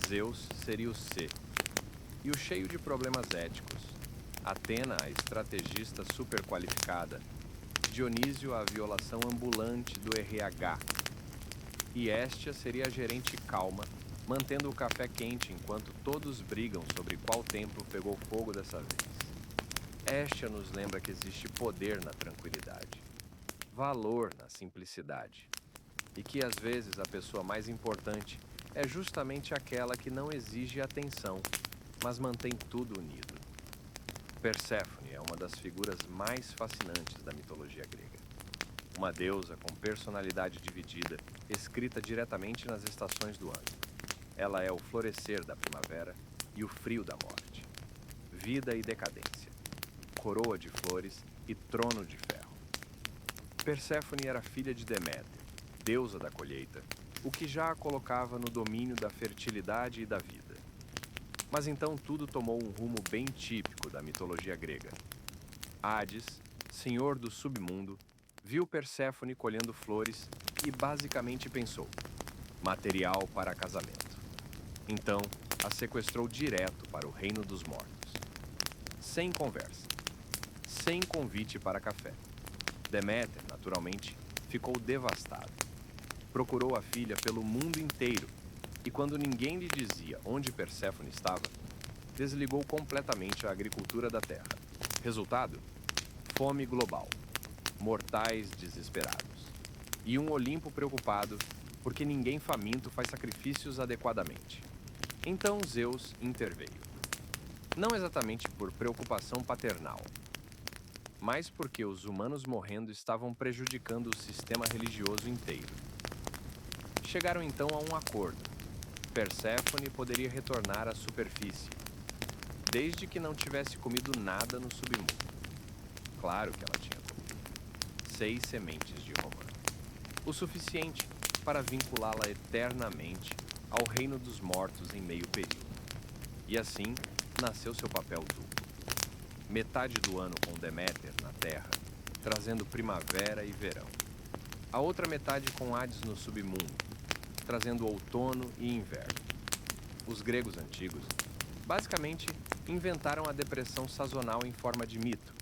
Zeus seria o C. E o cheio de problemas éticos, Atena a estrategista superqualificada, Dionísio a violação ambulante do RH. E Hestia seria a gerente calma, mantendo o café quente enquanto todos brigam sobre qual templo pegou fogo dessa vez. Hestia nos lembra que existe poder na tranquilidade, valor na simplicidade, e que às vezes a pessoa mais importante é justamente aquela que não exige atenção, mas mantém tudo unido. Perséfone é uma das figuras mais fascinantes da mitologia grega. Uma deusa com personalidade dividida, escrita diretamente nas estações do ano. Ela é o florescer da primavera e o frio da morte. Vida e decadência. Coroa de flores e trono de ferro. Perséfone era filha de Deméter, deusa da colheita, o que já a colocava no domínio da fertilidade e da vida. Mas então tudo tomou um rumo bem típico da mitologia grega. Hades, senhor do submundo, viu Perséfone colhendo flores e basicamente pensou: material para casamento. Então, a sequestrou direto para o reino dos mortos. Sem conversa. Sem convite para café. Deméter, naturalmente, ficou devastado. Procurou a filha pelo mundo inteiro e quando ninguém lhe dizia onde Perséfone estava, desligou completamente a agricultura da terra. Resultado? Fome global. Mortais desesperados. E um Olimpo preocupado, porque ninguém faminto faz sacrifícios adequadamente. Então Zeus interveio. Não exatamente por preocupação paternal, mas porque os humanos morrendo estavam prejudicando o sistema religioso inteiro. Chegaram então a um acordo. Perséfone poderia retornar à superfície, desde que não tivesse comido nada no submundo. Claro que ela tinha comido 6 sementes de romã, o suficiente para vinculá-la eternamente ao reino dos mortos em meio período. E assim nasceu seu papel duplo. Metade do ano com Deméter na terra, trazendo primavera e verão. A outra metade com Hades no submundo, trazendo outono e inverno. Os gregos antigos, basicamente, inventaram a depressão sazonal em forma de mito.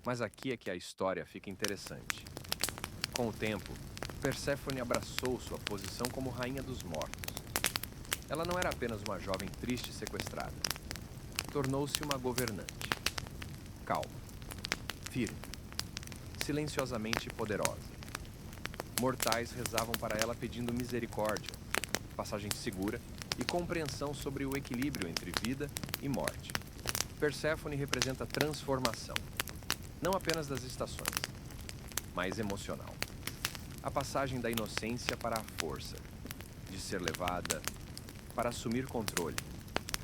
Mas aqui é que a história fica interessante. Com o tempo, Perséfone abraçou sua posição como rainha dos mortos. Ela não era apenas uma jovem triste e sequestrada. Tornou-se uma governante. Calma, firme, silenciosamente poderosa. Mortais rezavam para ela pedindo misericórdia, passagem segura e compreensão sobre o equilíbrio entre vida e morte. Perséfone representa transformação, não apenas das estações, mas emocional. A passagem da inocência para a força, de ser levada para assumir controle.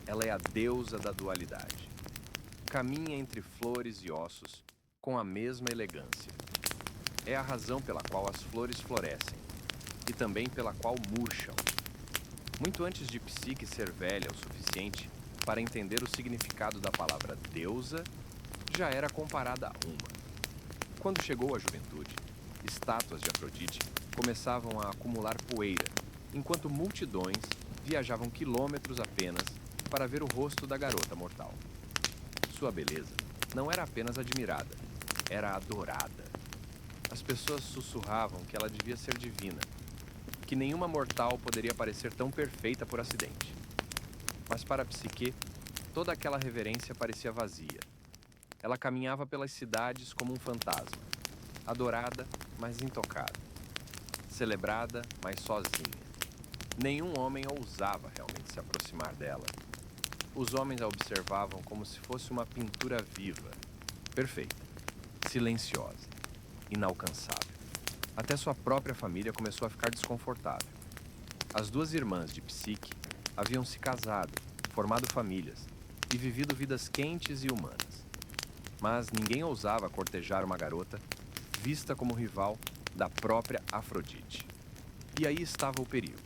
Ela é a deusa da dualidade. Caminha entre flores e ossos com a mesma elegância. É a razão pela qual as flores florescem e também pela qual murcham. Muito antes de Psique ser velha o suficiente para entender o significado da palavra deusa, já era comparada a uma. Quando chegou a juventude, estátuas de Afrodite começavam a acumular poeira, enquanto multidões viajavam quilômetros apenas para ver o rosto da garota mortal. Sua beleza não era apenas admirada, era adorada. As pessoas sussurravam que ela devia ser divina, que nenhuma mortal poderia parecer tão perfeita por acidente. Mas para Psique, toda aquela reverência parecia vazia. Ela caminhava pelas cidades como um fantasma, adorada, mas intocada, celebrada, mas sozinha. Nenhum homem ousava realmente se aproximar dela. Os homens a observavam como se fosse uma pintura viva, perfeita, silenciosa, inalcançável. Até sua própria família começou a ficar desconfortável. As duas irmãs de Psique haviam se casado, formado famílias e vivido vidas quentes e humanas. Mas ninguém ousava cortejar uma garota vista como rival da própria Afrodite. E aí estava o perigo.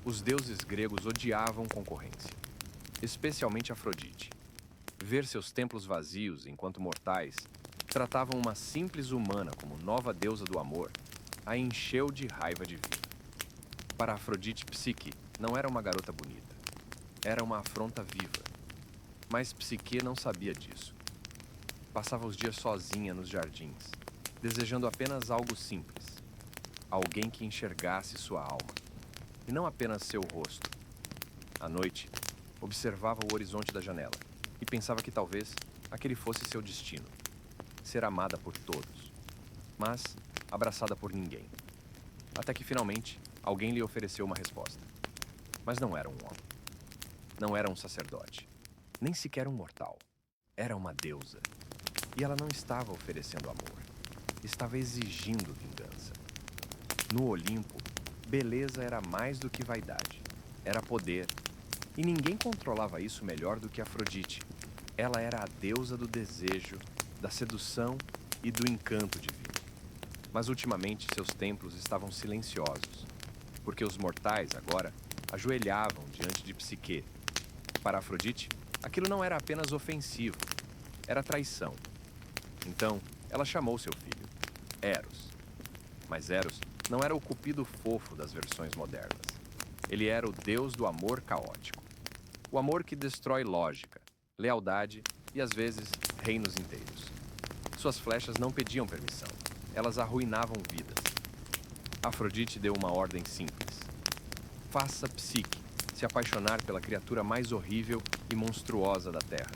Os deuses gregos odiavam concorrência, especialmente Afrodite. Ver seus templos vazios enquanto mortais tratavam uma simples humana como nova deusa do amor a encheu de raiva divina. Para Afrodite, Psique não era uma garota bonita. Era uma afronta viva. Mas Psique não sabia disso. Passava os dias sozinha nos jardins, desejando apenas algo simples. Alguém que enxergasse sua alma, e não apenas seu rosto. À noite, observava o horizonte da janela e pensava que talvez aquele fosse seu destino. Ser amada por todos, mas abraçada por ninguém. Até que finalmente, alguém lhe ofereceu uma resposta. Mas não era um homem. Não era um sacerdote. Nem sequer um mortal. Era uma deusa. E ela não estava oferecendo amor. Estava exigindo vingança. No Olimpo, beleza era mais do que vaidade. Era poder. E ninguém controlava isso melhor do que Afrodite. Ela era a deusa do desejo, da sedução e do encanto divino. Mas ultimamente seus templos estavam silenciosos, porque os mortais agora ajoelhavam diante de Psique. Para Afrodite, aquilo não era apenas ofensivo, era traição. Então, ela chamou seu filho, Eros. Mas Eros não era o cupido fofo das versões modernas. Ele era o deus do amor caótico. O amor que destrói lógica, lealdade e, às vezes, reinos inteiros. Suas flechas não pediam permissão. Elas arruinavam vidas. Afrodite deu uma ordem simples. Faça Psique se apaixonar pela criatura mais horrível e monstruosa da Terra.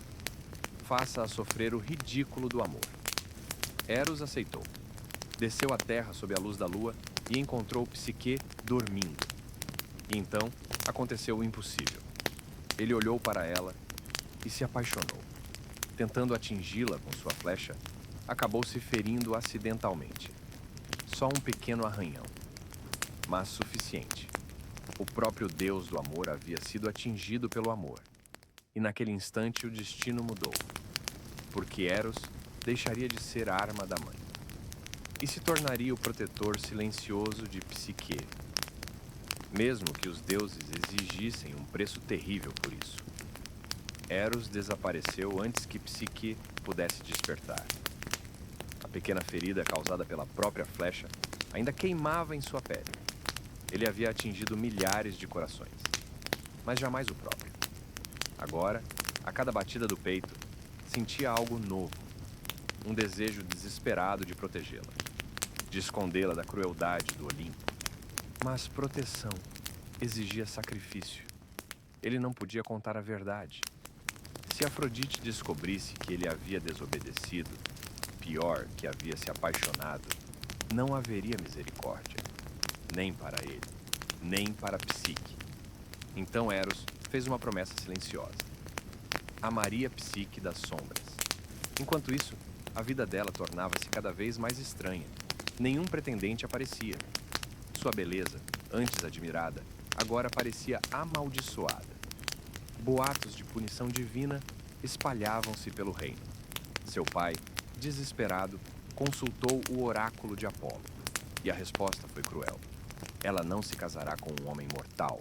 Faça-a sofrer o ridículo do amor. Eros aceitou. Desceu à Terra sob a luz da lua e encontrou Psique dormindo. E então aconteceu o impossível. Ele olhou para ela e se apaixonou. Tentando atingi-la com sua flecha, acabou se ferindo acidentalmente. Só um pequeno arranhão, mas suficiente. O próprio Deus do amor havia sido atingido pelo amor. E naquele instante o destino mudou. Porque Eros deixaria de ser a arma da mãe e se tornaria o protetor silencioso de Psique, mesmo que os deuses exigissem um preço terrível por isso. Eros desapareceu antes que Psique pudesse despertar. A pequena ferida causada pela própria flecha ainda queimava em sua pele. Ele havia atingido milhares de corações, mas jamais o próprio. Agora, a cada batida do peito, sentia algo novo, um desejo desesperado de protegê-la, de escondê-la da crueldade do Olimpo. Mas proteção exigia sacrifício. Ele não podia contar a verdade. Se Afrodite descobrisse que ele havia desobedecido, pior, que havia se apaixonado, não haveria misericórdia, nem para ele, nem para Psique. Então Eros fez uma promessa silenciosa. Amaria Psique das sombras. Enquanto isso, a vida dela tornava-se cada vez mais estranha. Nenhum pretendente aparecia. Sua beleza, antes admirada, agora parecia amaldiçoada. Boatos de punição divina espalhavam-se pelo reino. Seu pai, desesperado, consultou o oráculo de Apolo. E a resposta foi cruel. Ela não se casará com um homem mortal.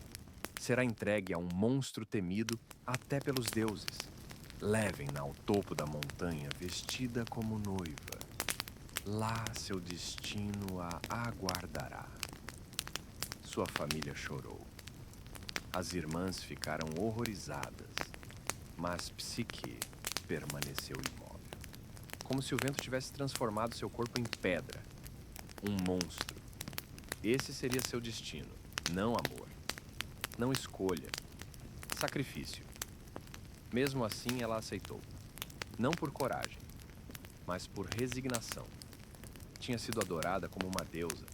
Será entregue a um monstro temido até pelos deuses. Levem-na ao topo da montanha vestida como noiva. Lá seu destino a aguardará. Sua família chorou. As irmãs ficaram horrorizadas. Mas Psique permaneceu imóvel, como se o vento tivesse transformado seu corpo em pedra, um monstro. Esse seria seu destino, não amor, não escolha, sacrifício. Mesmo assim, ela aceitou, não por coragem, mas por resignação. Tinha sido adorada como uma deusa,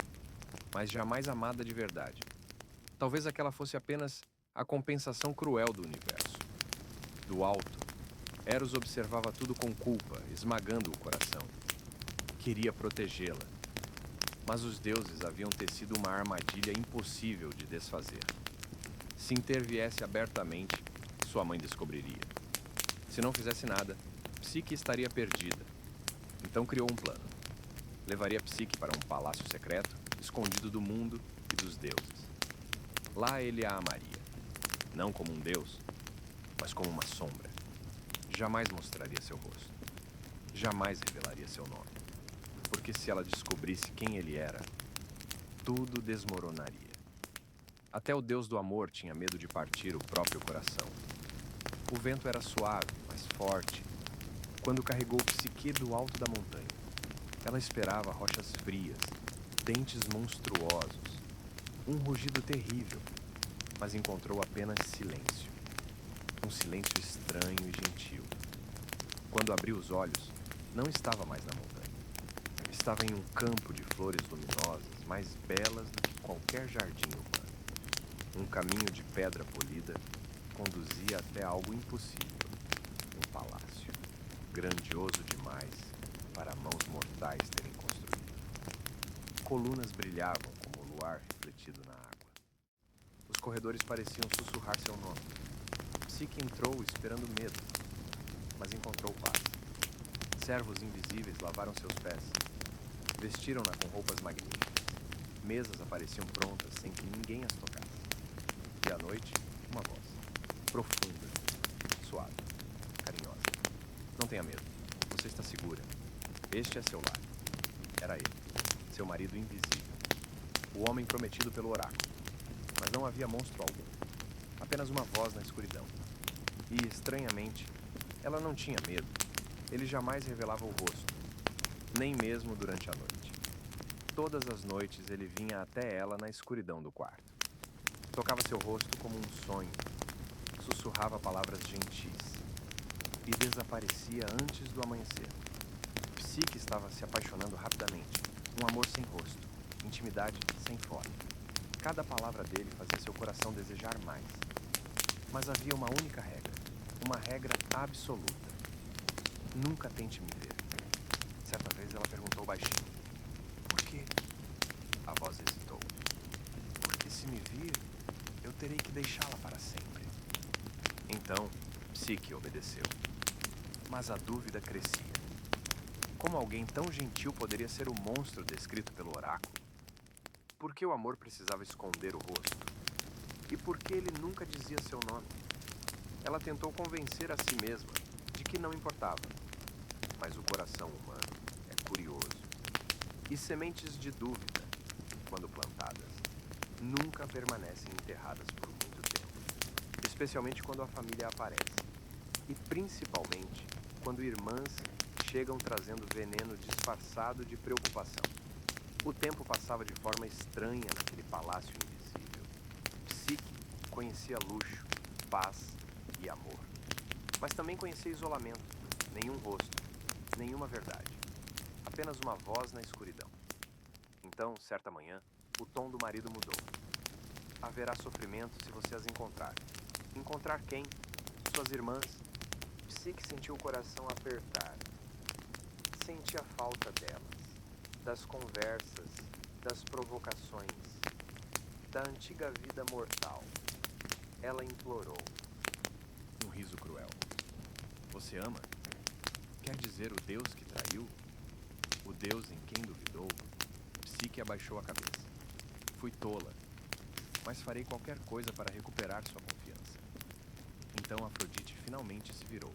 mas jamais amada de verdade. Talvez aquela fosse apenas a compensação cruel do universo. Do alto, Eros observava tudo com culpa, esmagando o coração. Queria protegê-la, mas os deuses haviam tecido uma armadilha impossível de desfazer. Se interviesse abertamente, sua mãe descobriria. Se não fizesse nada, Psique estaria perdida. Então criou um plano. Levaria Psique para um palácio secreto, escondido do mundo e dos deuses. Lá ele a amaria, não como um deus, mas como uma sombra. Jamais mostraria seu rosto. Jamais revelaria seu nome. Porque se ela descobrisse quem ele era, tudo desmoronaria. Até o deus do amor tinha medo de partir o próprio coração. O vento era suave, mas forte, quando carregou Psique do alto da montanha. Ela esperava rochas frias, dentes monstruosos, um rugido terrível, mas encontrou apenas silêncio. Um silêncio estranho e gentil. Quando abriu os olhos, não estava mais na montanha. Estava em um campo de flores luminosas, mais belas do que qualquer jardim humano. Um caminho de pedra polida conduzia até algo impossível, um palácio, grandioso demais para mãos mortais terem construído. Colunas brilhavam como o luar refletido na água. Os corredores pareciam sussurrar seu nome. Psique entrou esperando medo, mas encontrou paz. Servos invisíveis lavaram seus pés. Vestiram-na com roupas magníficas. Mesas apareciam prontas sem que ninguém as tocasse. E à noite, uma voz. Profunda, suave, carinhosa. Não tenha medo. Você está segura. Este é seu lar. Era ele, seu marido invisível. O homem prometido pelo oráculo. Mas não havia monstro algum. Apenas uma voz na escuridão. E, estranhamente, ela não tinha medo. Ele jamais revelava o rosto, nem mesmo durante a noite. Todas as noites ele vinha até ela na escuridão do quarto. Tocava seu rosto como um sonho, sussurrava palavras gentis e desaparecia antes do amanhecer. Psique estava se apaixonando rapidamente, um amor sem rosto, intimidade sem forma. Cada palavra dele fazia seu coração desejar mais. Mas havia uma única regra, uma regra absoluta. Nunca tente me ver. Certa vez ela perguntou baixinho. Por quê? A voz hesitou. Porque se me vir, eu terei que deixá-la para sempre. Então, Psique obedeceu. Mas a dúvida crescia. Como alguém tão gentil poderia ser o monstro descrito pelo oráculo? Por que o amor precisava esconder o rosto? E por que ele nunca dizia seu nome? Ela tentou convencer a si mesma de que não importava. Mas o coração humano é curioso. E sementes de dúvida, quando plantadas, nunca permanecem enterradas por muito tempo. Especialmente quando a família aparece. E principalmente quando irmãs chegam trazendo veneno disfarçado de preocupação. O tempo passava de forma estranha naquele palácio invisível. Psique conhecia luxo, paz e amor. Mas também conhecia isolamento, nenhum rosto, nenhuma verdade. Apenas uma voz na escuridão. Então, certa manhã, o tom do marido mudou. Haverá sofrimento se você as encontrar. Encontrar quem? Suas irmãs? Psique sentiu o coração apertar. Sentia falta delas, das conversas, das provocações, da antiga vida mortal. Ela implorou. Um riso cruel. Você ama? Quer dizer o Deus que traiu? O Deus em quem duvidou? Psique abaixou a cabeça. Fui tola, mas farei qualquer coisa para recuperar sua confiança. Então Afrodite finalmente se virou.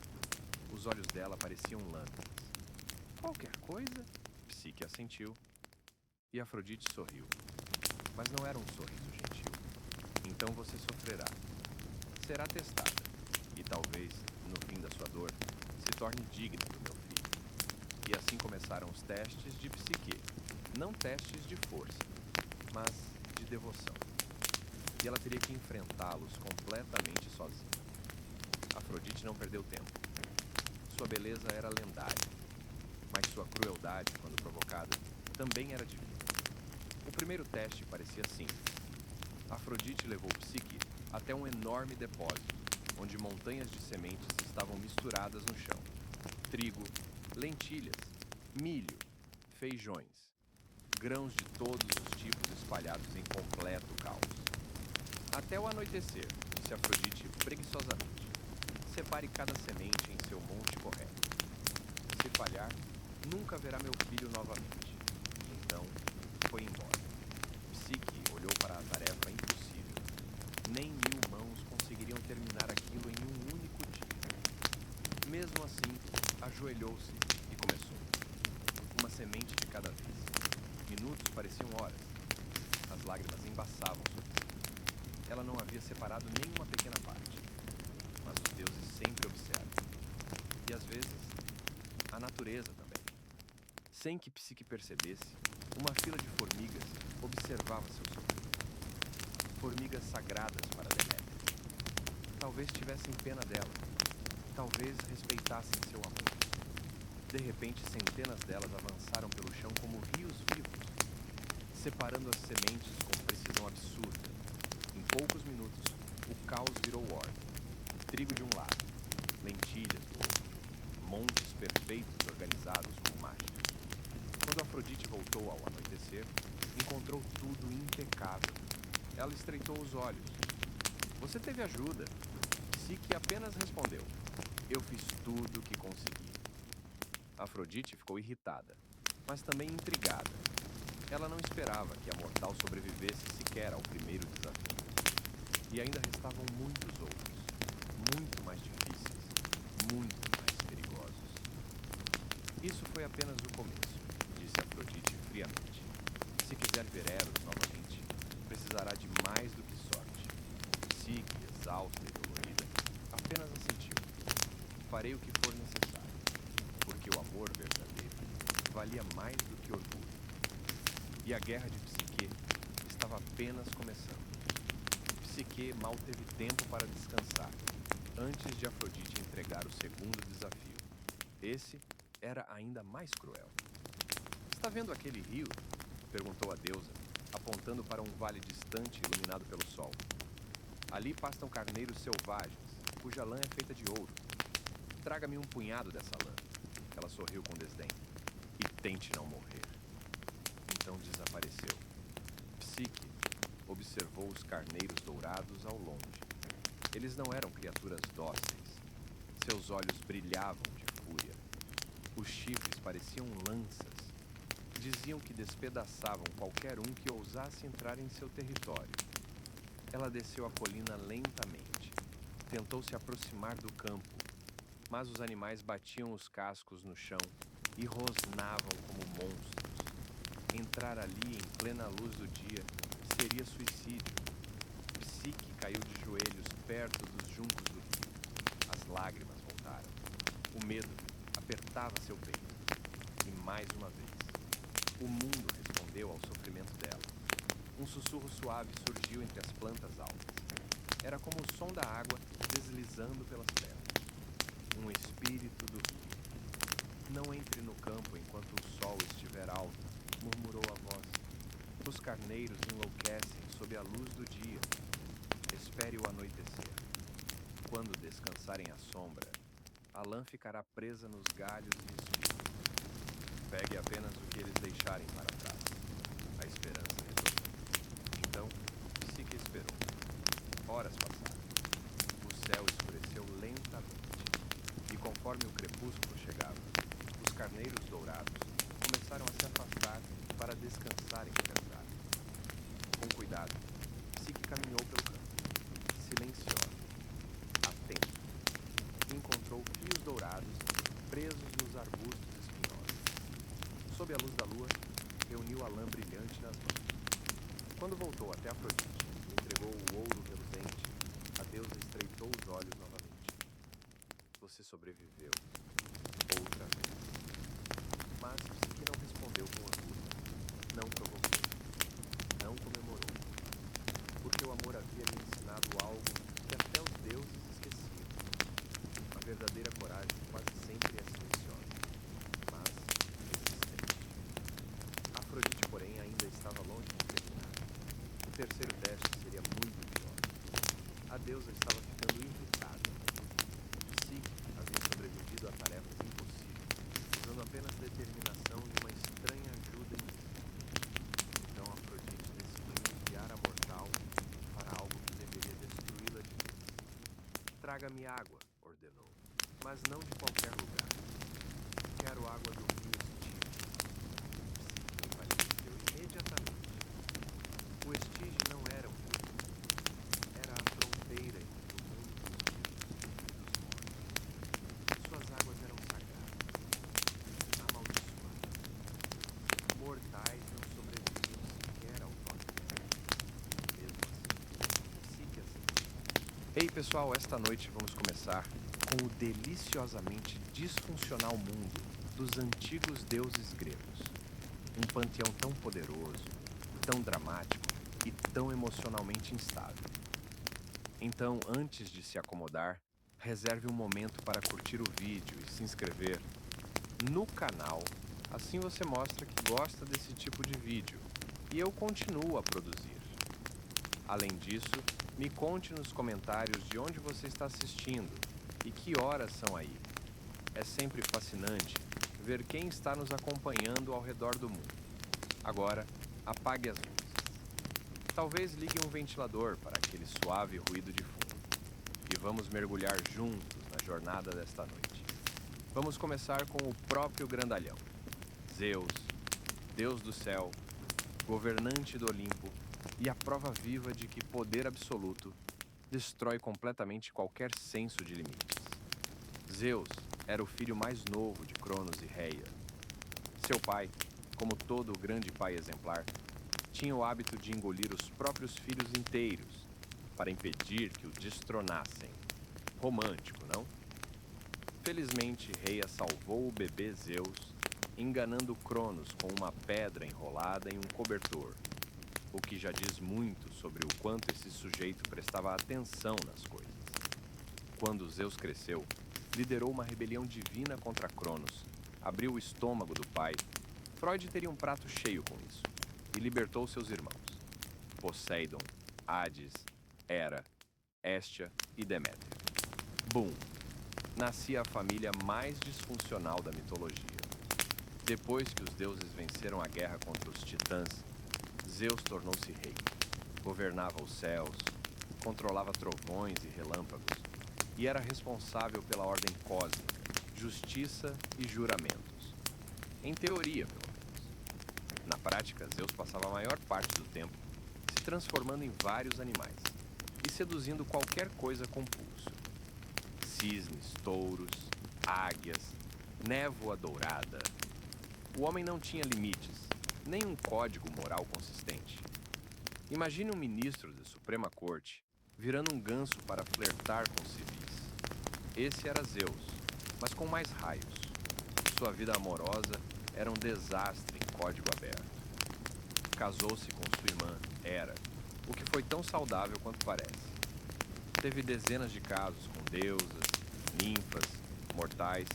Os olhos dela pareciam lâminas. Qualquer coisa? Psique assentiu. E Afrodite sorriu. Mas não era um sorriso gentil. Então você sofrerá. Será testada. E talvez no fim da sua dor, se torne digna do meu filho. E assim começaram os testes de psique, não testes de força, mas de devoção. E ela teria que enfrentá-los completamente sozinha. Afrodite não perdeu tempo. Sua beleza era lendária, mas sua crueldade, quando provocada, também era divina. O primeiro teste parecia simples. Afrodite levou Psique até um enorme depósito, onde montanhas de sementes estavam misturadas no chão. Trigo, lentilhas, milho, feijões, grãos de todos os tipos espalhados em completo caos. Até o anoitecer, disse Afrodite preguiçosamente, separe cada semente em seu monte correto. Se falhar, nunca verá meu filho novamente. Então, foi embora. Psique olhou para a tarefa impossível. Nem 1000 mãos conseguiriam terminar aquilo em um único dia. Mesmo assim, ajoelhou-se e começou. Uma semente de cada vez. Minutos pareciam horas. As lágrimas embaçavam sua vista. Ela não havia separado nenhuma pequena parte. Mas os deuses sempre observam. E às vezes, a natureza também. Sem que Psique percebesse, uma fila de formigas observava seu sofrimento. Formigas sagradas para Deméter. Talvez tivessem pena dela. Talvez respeitassem seu amor. De repente, centenas delas avançaram pelo chão como rios vivos, separando as sementes com precisão absurda. Em poucos minutos, o caos virou ordem. Trigo de um lado, lentilhas do outro, montes perfeitos organizados como mágica. Quando Afrodite voltou ao anoitecer, encontrou tudo impecável. Ela estreitou os olhos. Você teve ajuda. Psique apenas respondeu. Eu fiz tudo o que consegui. Afrodite ficou irritada, mas também intrigada. Ela não esperava que a mortal sobrevivesse sequer ao primeiro desafio. E ainda restavam muitos outros, muito mais difíceis, muito mais perigosos. Isso foi apenas o começo, disse Afrodite friamente. Se quiser ver Eros novamente, precisará de mais do que sorte. Psique, exausta e dolorida, apenas assentiu. Farei o que for necessário, porque o amor verdadeiro valia mais do que orgulho. E a guerra de Psique estava apenas começando. Psique mal teve tempo para descansar, antes de Afrodite entregar o segundo desafio. Esse era ainda mais cruel. Está vendo aquele rio? Perguntou a deusa, apontando para um vale distante iluminado pelo sol. Ali pastam carneiros selvagens, cuja lã é feita de ouro. Traga-me um punhado dessa lã. Ela sorriu com desdém. E tente não morrer. Então desapareceu. Psique observou os carneiros dourados ao longe. Eles não eram criaturas dóceis. Seus olhos brilhavam de fúria. Os chifres pareciam lanças. Diziam que despedaçavam qualquer um que ousasse entrar em seu território. Ela desceu a colina lentamente. Tentou se aproximar do campo, mas os animais batiam os cascos no chão e rosnavam como monstros. Entrar ali em plena luz do dia seria suicídio. Psique caiu de joelhos perto dos juncos do rio. As lágrimas voltaram. O medo apertava seu peito. E mais uma vez, o mundo respondeu ao sofrimento dela. Um sussurro suave surgiu entre as plantas altas. Era como o som da água deslizando pelas pedras. Um espírito do rio. Não entre no campo enquanto o sol estiver alto, murmurou a voz. Os carneiros enlouquecem sob a luz do dia. Espere o anoitecer. Quando descansarem à sombra, a lã ficará presa nos galhos e espinhos. Pegue apenas o que eles deixarem para trás. A esperança retornou. Então, Psique esperou. Horas passaram. O céu escureceu lentamente. E conforme o crepúsculo chegava, os carneiros dourados começaram a se afastar para descansarem de verdade. Com cuidado, Psique caminhou pelo campo, silenciosa, atenta, e encontrou fios dourados presos nos arbustos espinhosos. Sob a luz da lua, reuniu a lã brilhante nas mãos. Quando voltou até Afrodite e entregou o ouro reluzente, a deusa estreitou os olhos novamente. sobreviveu outra vez. Mas Psique não respondeu com orgulho, não provocou, não comemorou, porque o amor havia lhe ensinado algo que até os deuses esqueciam. A verdadeira coragem quase sempre é silenciosa, mas resistente. Afrodite, porém, ainda estava longe de terminar. O terceiro teste seria muito pior. A deusa estava ficando irritada. Psique havia sobrevivido a tarefas impossíveis, usando apenas determinação e uma estranha ajuda invisível. Então Afrodite decidiu enviar a mortal para algo que deveria destruí-la de vez. Traga-me água, ordenou, mas não de qualquer lugar. Quero água do rio Estige. Psique empalideceu imediatamente. O Estige não era um rio, era a fronteira entre o mundo dos vivos e dos mortos. Suas águas eram sagradas, amaldiçoadas. Mortais não sobreviviam sequer ao toque dela. Mesmo assim, Psique assim. Ei, pessoal, esta noite vamos começar com o deliciosamente disfuncional mundo dos antigos deuses gregos. Um panteão tão poderoso, tão dramático e tão emocionalmente instável. Então, antes de se acomodar, reserve um momento para curtir o vídeo e se inscrever no canal. Assim você mostra que gosta desse tipo de vídeo e eu continuo a produzir. Além disso, me conte nos comentários de onde você está assistindo e que horas são aí. É sempre fascinante ver quem está nos acompanhando ao redor do mundo. Agora, apague as luzes. Talvez ligue um ventilador para aquele suave ruído de fundo. E vamos mergulhar juntos na jornada desta noite. Vamos começar com o próprio grandalhão. Zeus, Deus do céu, governante do Olimpo e a prova viva de que poder absoluto destrói completamente qualquer senso de limites. Zeus era o filho mais novo de Cronos e Reia. Seu pai, como todo grande pai exemplar, tinha o hábito de engolir os próprios filhos inteiros para impedir que o destronassem. Romântico, não? Felizmente, Reia salvou o bebê Zeus, enganando Cronos com uma pedra enrolada em um cobertor, o que já diz muito sobre o quanto esse sujeito prestava atenção nas coisas. Quando Zeus cresceu, liderou uma rebelião divina contra Cronos, abriu o estômago do pai. Freud teria um prato cheio com isso, e libertou seus irmãos, Poseidon, Hades, Hera, Hestia e Deméter. Bum! Nascia a família mais disfuncional da mitologia. Depois que os deuses venceram a guerra contra os titãs, Zeus tornou-se rei. Governava os céus, controlava trovões e relâmpagos, e era responsável pela ordem cósmica, justiça e juramentos. Em teoria, pelo menos. Na prática, Zeus passava a maior parte do tempo se transformando em vários animais e seduzindo qualquer coisa com pulso. Cisnes, touros, águias, névoa dourada. O homem não tinha limites, nem um código moral consistente. Imagine um ministro da Suprema Corte virando um ganso para flertar com civis. Esse era Zeus, mas com mais raios. Sua vida amorosa era um desastre em código aberto. Casou-se com sua irmã, Hera, o que foi tão saudável quanto parece. Teve dezenas de casos com deusas, ninfas, mortais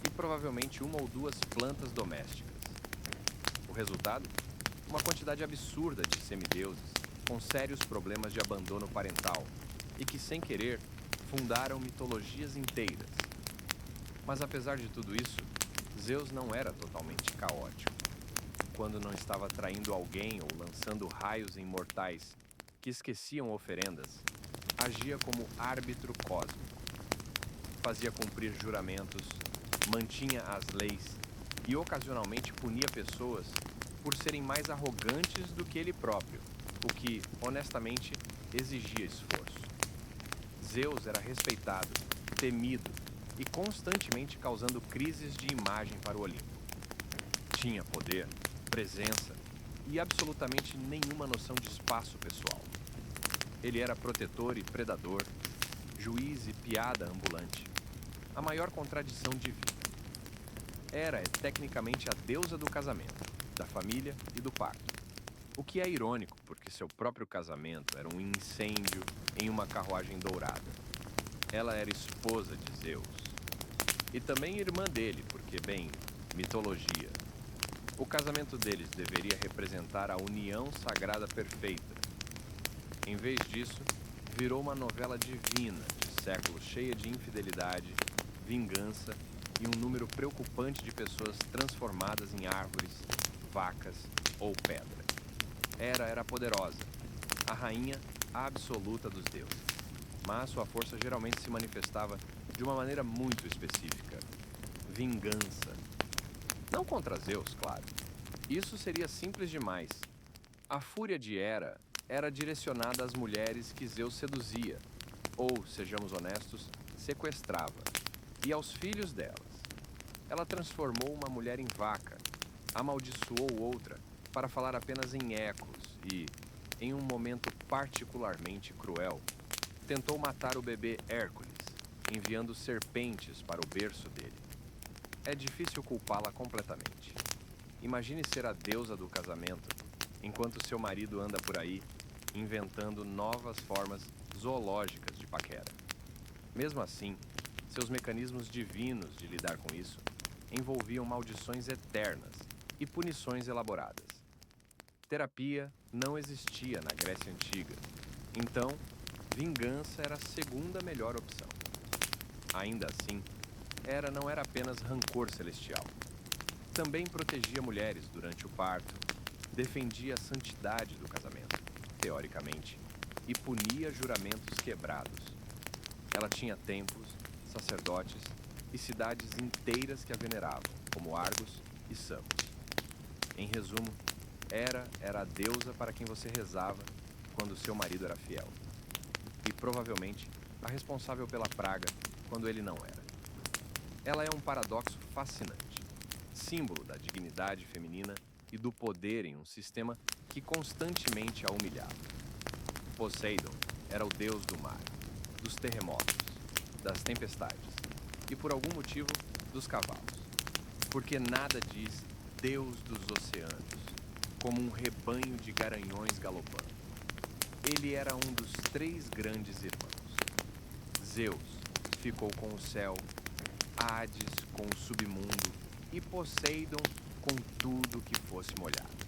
e provavelmente uma ou duas plantas domésticas. O resultado? Uma quantidade absurda de semideuses com sérios problemas de abandono parental e que, sem querer, fundaram mitologias inteiras. Mas apesar de tudo isso, Zeus não era totalmente caótico. Quando não estava traindo alguém ou lançando raios em mortais que esqueciam oferendas, agia como árbitro cósmico. Fazia cumprir juramentos, mantinha as leis e ocasionalmente punia pessoas por serem mais arrogantes do que ele próprio, o que, honestamente, exigia esforço. Zeus era respeitado, temido e constantemente causando crises de imagem para o Olimpo. Tinha poder, presença e absolutamente nenhuma noção de espaço pessoal. Ele era protetor e predador, juiz e piada ambulante. a maior contradição divina. Hera é tecnicamente a deusa do casamento, da família e do parto. O que é irônico, porque seu próprio casamento era um incêndio em uma carruagem dourada. Ela era esposa de Zeus. E também irmã dele, porque, bem, mitologia. O casamento deles deveria representar a união sagrada perfeita. Em vez disso, virou uma novela divina de séculos cheia de infidelidade, vingança e um número preocupante de pessoas transformadas em árvores, vacas ou pedra. Hera era poderosa, a rainha absoluta dos deuses, mas sua força geralmente se manifestava de uma maneira muito específica: vingança. Não contra Zeus, claro. Isso seria simples demais. A fúria de Hera era direcionada às mulheres que Zeus seduzia, ou, sejamos honestos, sequestrava, e aos filhos delas. Ela transformou uma mulher em vaca, amaldiçoou outra para falar apenas em ecos e, em um momento particularmente cruel, tentou matar o bebê Hércules, enviando serpentes para o berço dele. É difícil culpá-la completamente. Imagine ser a deusa do casamento, enquanto seu marido anda por aí inventando novas formas zoológicas de paquera. Mesmo assim, seus mecanismos divinos de lidar com isso envolviam maldições eternas e punições elaboradas. Terapia não existia na Grécia Antiga, então vingança era a segunda melhor opção. Ainda assim, Hera não era apenas rancor celestial. Também protegia mulheres durante o parto, defendia a santidade do casamento, teoricamente, e punia juramentos quebrados. Ela tinha templos, sacerdotes e cidades inteiras que a veneravam, como Argos e Samos. Em resumo, Hera era a deusa para quem você rezava quando seu marido era fiel. E provavelmente a responsável pela praga quando ele não era. Ela é um paradoxo fascinante, símbolo da dignidade feminina e do poder em um sistema que constantemente a humilhava. Poseidon era o deus do mar, dos terremotos, das tempestades e, por algum motivo, dos cavalos. Porque nada diz Deus dos oceanos, como um rebanho de garanhões galopando. Ele era um dos três grandes irmãos. Zeus ficou com o céu, Hades com o submundo e Poseidon com tudo que fosse molhado.